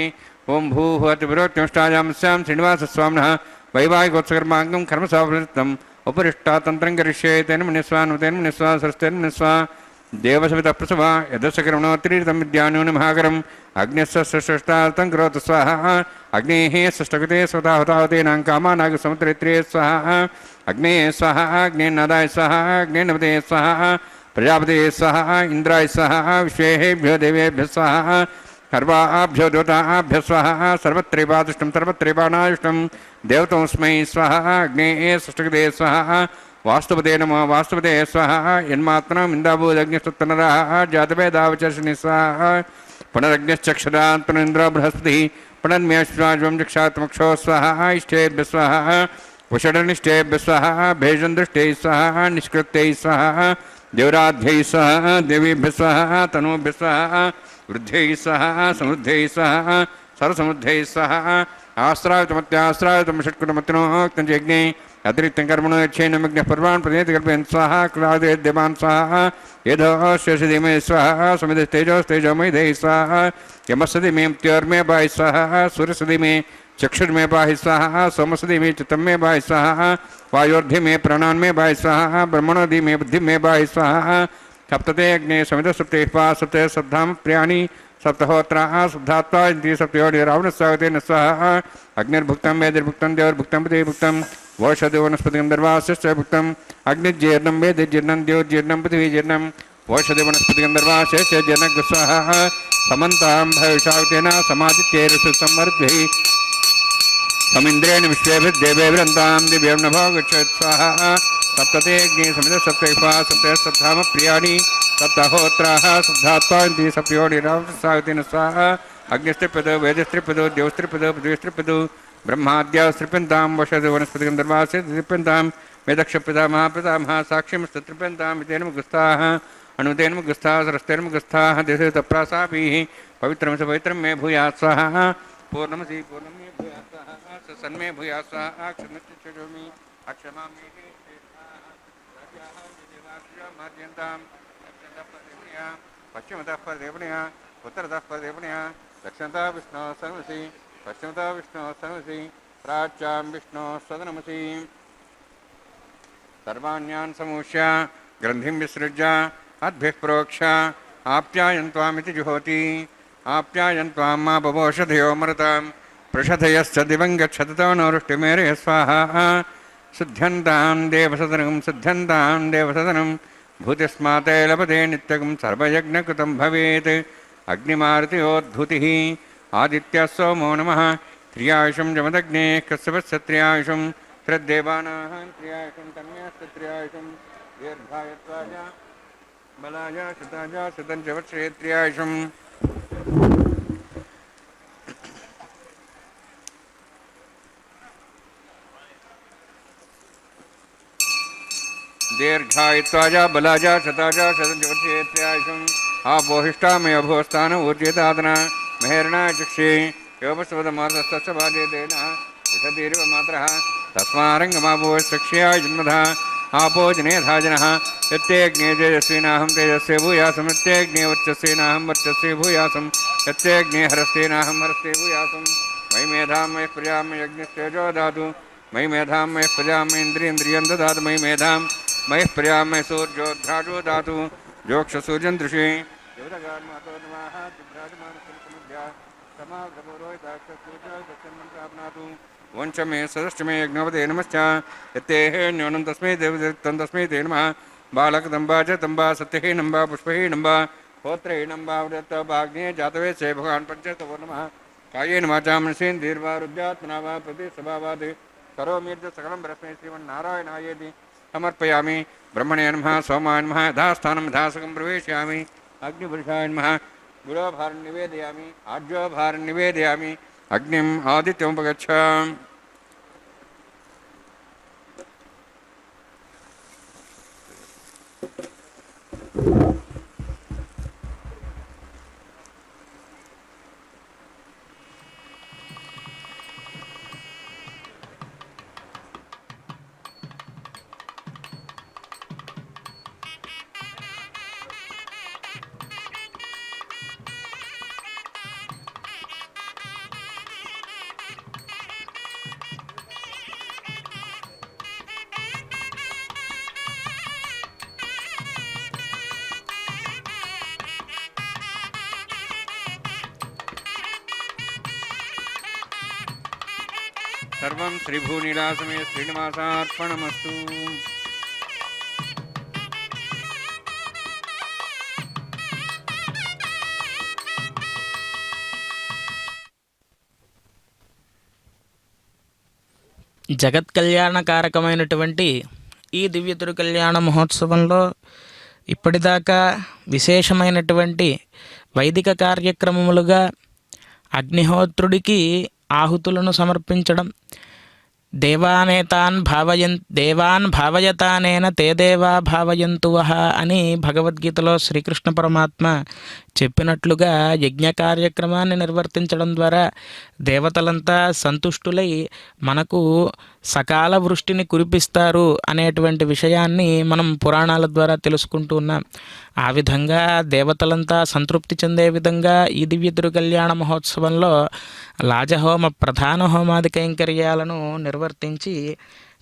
ॐ भूः अतिपुरोक्तिमुष्टायां स्यां श्रीनिवासस्वामिनः वैवाहिकोत्सकर्माङ्गं कर्मसाफलितम् उपरिष्टातन्त्रं करिष्ये तेन मुनिस्वा नमतेन मुनिस्वा सरस्तेन मुनिस्वा देवसवितः प्रसवा यदस्सकरणोत्तीर्तं विद्यानून महाकरम् अग्निस्य सृष्टार्थं करोतु स्वाहा अग्नेः सृष्टकृते स्वतः हुताहुतेनां कामानागसमुद्रेत्रे स्वाहा अग्नेः स्वाहा अग्नेन्नादाय स्वाहा अग्नेन्नपते स्वाहा प्रजापते स्वाहा इंद्राय स्वाहा विश्वेभ्यो देवेभ्यः स्वाहा सर्वाभ्यो देवताभ्यः स्वाहा सर्वत्रैवादुष्टं सर्वत्रैवानायुष्टं देवतोऽस्मै स्वाहा अग्नेः सृष्टकृते स्वाहा वास्तुपते नमः वास्तुपते स्वाहा यन्मात्मनम् इन्दाभूदग्निस्तुत्तनराः जातवेदावचर्षिणि स्वाहा पुनरग्निश्चक्षुरात् पुनरिन्द्रो बृहस्पतिः पुनर्म्यश्वाज्वं चक्षात्मक्षो स्वाहा इष्टेभ्यः स्वाहा कुषडनिष्ठेभ्यः स्वाहा भेषन्दृष्टैः स्वाहा निष्कृत्यैः स्वाहा देवराध्यैः स्वाहा देवीभ्यः स्वाहा तनूभ्यः स्वाहा वृद्ध्यैः स्वाहा समृद्धैः स्वाहा सर्वसमृद्धैः स्वाहा आश्रायुतमत्याश्रायुतं षट्कुटमत्नोक्तञ्जज्ञे अतिरिक्तं कर्मणो यच्छेनमग्नः पर्वान् प्रदेति कल्पयन् स्वाहा क्लादेद्यमान् स्वाहा यदोऽस्यसिधिमे स्वाहा समिधस्तेजोस्तेजोमयिधैः स्वाहा यमस्सदिमे मृत्योर्मे बाहि स्वाहा सूर्यसदिमे चक्षुर्मे पाहि स्वाहा सोमसदि मे चित्तं मे पाहि स्वाहा वायोर्धि मे प्राणान् मे पाहि स्वाहा ब्रह्मणोधि मे बुद्धिं मे पाहि स्वाहा सप्तते अग्ने समित सप्ते पा सप्ते सप्ताम प्रियाणि सप्तहोत्राः शुद्धात्वा इति सप्तयोनि रावणस्वागतेन स्वाहा अग्निर्भुक्तं वेदिर्भुक्तं देवर्भुक्तं पृथिवीभुक्तं वोषधि वनस्पतिं दर्वास्य भुक्तम् अग्निर्जीर्णं वेदिर्जीर्णं देवजीर्णं पृथिवीजीर्णं वोषधि वनस्पतिं दर्वास्य जीर्णं स्वाहा समन्तां भविषागतेन समादित्यैरसु संवर्धिः समिन्द्रेण विश्वेभिर्देवेभिरन्तां दिव्यं नभो गच्छत् स्वाहा सप्तते अग्नि समित सप्तैपा सप्ते सप्ताम प्रियाणि सप्तहोत्राः शुद्धात्वा इति सप्तयोनि रावणस्वागतेन स्वाहा अग्निस्त्रिपदो वेदस्त्रिपदो देवस्त्रिपदो पृथ्वीस्त्रिपदो ब्रह्माद्यास्त्रिप्यन्तां वषधि वनस्पतिं दर्वास्य त्रिप्यन्तां वेदक्षपितामह पितामह साक्षिमस्तत्रिप्यन्तां वितेन मुगुस्ताः अणुतेन मुगुस्ताः सरस्तेन मुगुस्ताः देशे तप्रासाभिः पवित्रं स पवित्रं मे भूयात् स्वाहा पूर्णमसि पूर्णं मे भूयात् स्वाहा सन्मे भूयात् स्वाहा क्षमस्योमि अक्षमामि पश्चिमतः परदेवनया उत्तरतः परदेवनया दक्षिणतः विष्णोः सर्वसि पश्चिमतः विष्णोः सर्वसि प्राच्यां विष्णोः सदनमसि सर्वाण्यान् समूष्य ग्रन्थिं विसृज्य अद्भिः प्रोक्ष आप्यायन्त्वामिति जुहोति आप्यायन्त्वां मा बभोषधयो मरुतां पृषधयश्च दिवं गच्छतो नो वृष्टिमेरय स्वाहा सिद्ध्यन्तां देवसदनं भूतिस्माते लभते नित्यं सर्वयज्ञकृतं भवेत् अग्निमारुतियोद्धुतिः आदित्यः सोमो नमः त्रियायुषं जमदग्नेः कश्यपस्य त्रियायुषं त्रिदेवानाः त्रियायुषं तन्मेऽस्तु त्रियायुषं दीर्घायत्वाय बलाय शताय शतं च वर्षे त्रियायुषम् दीर्घायत्वाय बलाय शताय शतं च वर्षे त्रियायुषम् आपोहिष्टामय भोस्तान ऊर्जितादन मेहरणाय चक्षे योपस्वदमार्दस्तस्य बाल्यतेन विशदीरिव मात्रः तस्मारङ्गमापो चक्ष्याय जन्मधः आपो जनेधाजनः यत्तेऽग्ने तेजस्विनाहं तेजस्वे भूयासं यत्तेऽग्ने वर्चस्वेनाहं वर्चस्वे भूयासं यत्तेऽग्ने हरस्तेनाहं हरस्ते भूयासं मयि मेधां मयि प्रजां मयि अग्निस्तेजो दातु मयि मेधां मयि प्रजां मयि इन्द्रियं ददातु मयि मेधां मयि प्रजां मयि सूर्योद्घ्राजो दातु जोक्षसूर्यं दृशे वंश मे सदस्य मे यज्ञपते नमश्च यत्तेः न्यूनं तस्मै देवदत्तं तस्मै ते नमः बालकदम्बा च तम्बा सत्यः नम्बा पुष्पैः नम्बा होत्रैः नम्बा वृत्तभाग्ने जातवे से भगवान् पञ्चतवो नमः कायेन वाचा मनसेन्द्रियर्वा वा प्रतिसभावात् करोमि सकलं ब्रह्मे श्रीमन्नारायणायेति समर्पयामि ब्रह्मणे नमः सोमाय नमः यथास्थानं यथासकं प्रवेशयामि अग्निपुरुषाय नमः गुरोभारं निवेदयामि आज्योभारं निवेदयामि अग्निम् आदित्यमुपगच्छ सर्वं श्रीभूनिलासमे श्रीनिवासार्पणमस्तु। జగత్ కళ్యాణకారకమైనటువంటి ఈ దివ్య తిరుకళ్యాణ మహోత్సవంలో ఇప్పటిదాకా విశేషమైనటువంటి వైదిక కార్యక్రమములుగా అగ్నిహోత్రుడికి ఆహుతులను సమర్పించడం, దేవాన్ భావయతానేన తే దేవా భావయంతువః అని భగవద్గీతలో శ్రీకృష్ణ పరమాత్మ చెప్పినట్లుగా యజ్ఞ కార్యక్రమాన్ని నిర్వర్తించడం ద్వారా దేవతలంతా సంతుష్టులై మనకు సకాల వృష్టిని కురిపిస్తారు అనేటువంటి విషయాన్ని మనం పురాణాల ద్వారా తెలుసుకుంటూ ఉన్నాం. ఆ విధంగా దేవతలంతా సంతృప్తి చెందే విధంగా ఈ దివ్య తిరుకల్యాణ మహోత్సవంలో లాజహోమ ప్రధాన హోమాది కైంకర్యాలను నిర్వర్తించి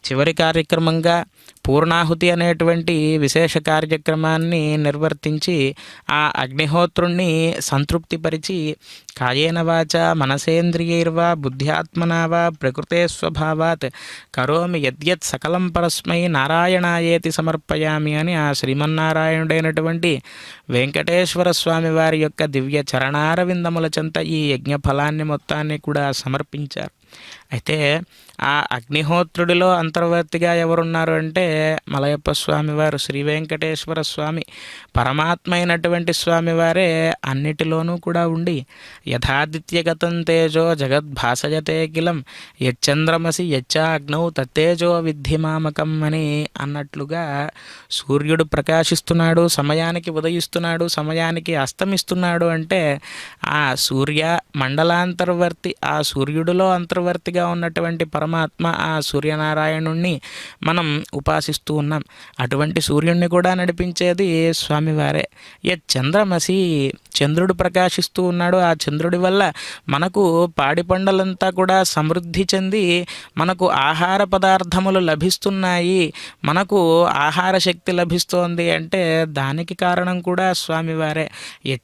చివరి కార్యక్రమంగా పూర్ణాహుతి అనేటువంటి విశేష కార్యక్రమాన్ని నిర్వర్తించి ఆ అగ్నిహోత్రుణ్ణి సంతృప్తిపరిచి కాయేన వాచ మనసేంద్రియైర్వా బుద్ధ్యాత్మనా వా ప్రకృతే స్వభావాత్ కరోమి యద్యత్ సకలం పరస్మై నారాయణాయేతి సమర్పయామి అని ఆ శ్రీమన్నారాయణుడైనటువంటి వెంకటేశ్వర స్వామి వారి యొక్క దివ్య చరణారవిందముల చెంత ఈ యజ్ఞ ఫలాన్ని మొత్తాన్ని కూడా సమర్పించారు. అయితే ఆ అగ్నిహోత్రుడిలో అంతర్వర్తిగా ఎవరున్నారు అంటే మలయప్ప స్వామివారు, శ్రీ వెంకటేశ్వర స్వామి పరమాత్మ అయినటువంటి స్వామివారే అన్నిటిలోనూ కూడా ఉండి యథాదిత్యగతం తేజో జగద్భాసయతే కిలం యచ్చంద్రమసి యచ్చాగ్నౌ తత్తేజో విద్ధిమామకం అని అన్నట్లుగా సూర్యుడు ప్రకాశిస్తున్నాడు, సమయానికి ఉదయిస్తున్నాడు, సమయానికి అస్తమిస్తున్నాడు అంటే ఆ సూర్య మండలాంతర్వర్తి, ఆ సూర్యుడిలో అంతర్వర్తిగా ఉన్నటువంటి పరమాత్మ ఆ సూర్యనారాయణుణ్ణి మనం ఉపాసిస్తూ ఉన్నాం. అటువంటి సూర్యుణ్ణి కూడా నడిపించేది స్వామివారే. చంద్రమసి, చంద్రుడు ప్రకాశిస్తూ ఉన్నాడు. ఆ చంద్రుడి వల్ల మనకు పాడి పంటలంతా కూడా సమృద్ధి చెంది మనకు ఆహార పదార్థములు లభిస్తున్నాయి, మనకు ఆహార శక్తి లభిస్తోంది అంటే దానికి కారణం కూడా స్వామివారే.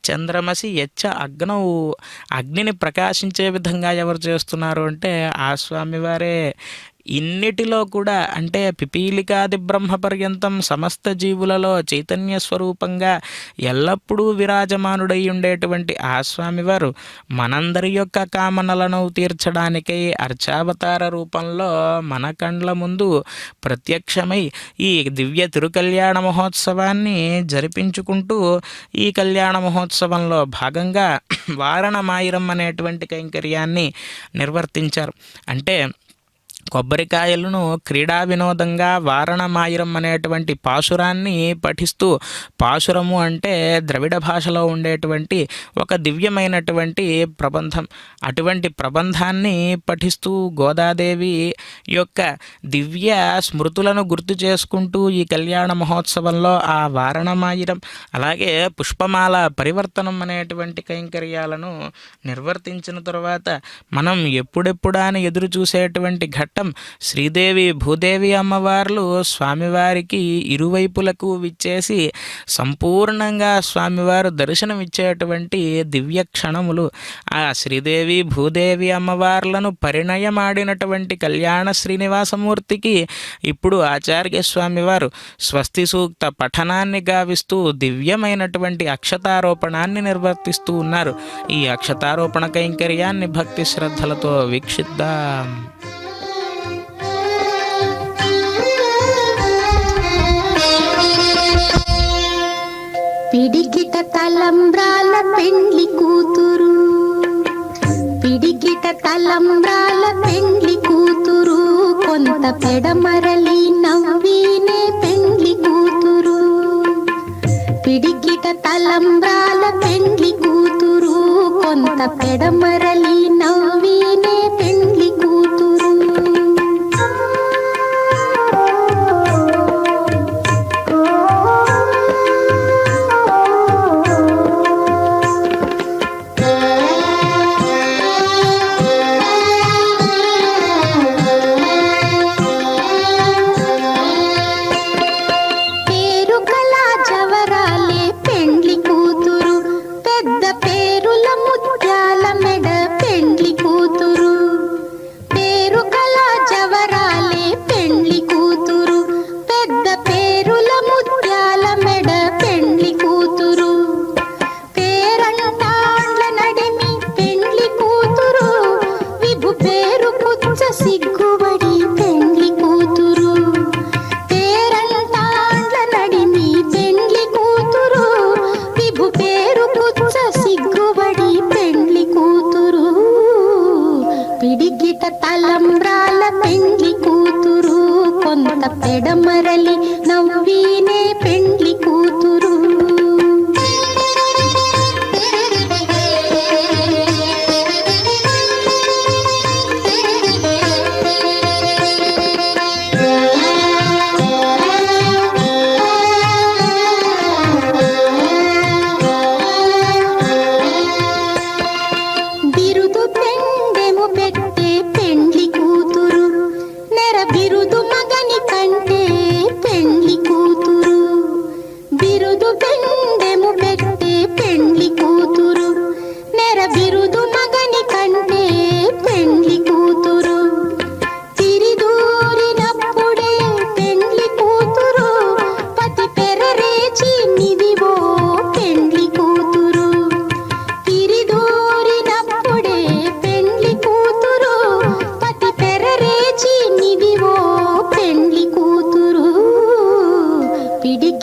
చంద్రమసి యచ్చ అగ్నౌ, అగ్నిని ప్రకాశించే విధంగా ఎవరు చేస్తున్నారు అంటే ఆ స్వామివారే. ఇన్నిటిలో కూడా అంటే పిపీలికాది బ్రహ్మ పర్యంతం సమస్త జీవులలో చైతన్య స్వరూపంగా ఎల్లప్పుడూ విరాజమానుడై ఉండేటువంటి ఆ స్వామివారు మనందరి యొక్క కామనలను తీర్చడానికై అర్చావతార రూపంలో మన కండ్ల ముందు ప్రత్యక్షమై ఈ దివ్య తిరుకల్యాణ మహోత్సవాన్ని జరిపించుకుంటూ ఈ కళ్యాణ మహోత్సవంలో భాగంగా వారణమాయిరం అనేటువంటి కైంకర్యాన్ని నిర్వర్తించారు. అంటే కొబ్బరికాయలను క్రీడా వినోదంగా వారణమాయిరం అనేటువంటి పాశురాన్ని పఠిస్తూ, పాశురము అంటే ద్రవిడ భాషలో ఉండేటువంటి ఒక దివ్యమైనటువంటి ప్రబంధం, అటువంటి ప్రబంధాన్ని పఠిస్తూ గోదాదేవి యొక్క దివ్య స్మృతులను గుర్తు చేసుకుంటూ ఈ కళ్యాణ మహోత్సవంలో ఆ వారణమాయిరం అలాగే పుష్పమాల పరివర్తనం అనేటువంటి కైంకర్యాలను నిర్వర్తించిన తర్వాత మనం ఎప్పుడెప్పుడా అని ఎదురు చూసేటువంటి ఘట్టం శ్రీదేవి భూదేవి అమ్మవార్లు స్వామివారికి ఇరువైపులకు విచ్చేసి సంపూర్ణంగా స్వామివారు దర్శనమిచ్చేటువంటి దివ్య క్షణములు. ఆ శ్రీదేవి భూదేవి అమ్మవార్లను పరిణయమాడినటువంటి కళ్యాణ శ్రీనివాసమూర్తికి ఇప్పుడు ఆచార్య స్వామివారు స్వస్తి సూక్త పఠనాన్ని గావిస్తూ దివ్యమైనటువంటి అక్షతారోపణాన్ని నిర్వర్తిస్తూ ఉన్నారు. ఈ అక్షతారోపణ కైంకర్యాన్ని భక్తి శ్రద్ధలతో వీక్షిద్దాం. పిడికిట తలంబ్రాల పెండ్లి కూతురు, పిడికిట తలంబ్రాల పెండ్లి కూతురు, కొంత పెడమరలి నవ్వినే పెండ్లి కూతురు. పిడికిట తలంబ్రాల పెండ్లి కూతురు, కొంత పెడమరలి నవ్వినే పెండ్లి కూతురు. ముత్యాల మెడ పెండ్లి కూతురు.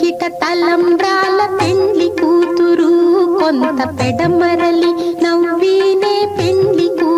ఇక తలంబ్రాల పెండ్లి కూతురు కొంత పెడమరలి నవ్వినే పెండ్లి కూతురు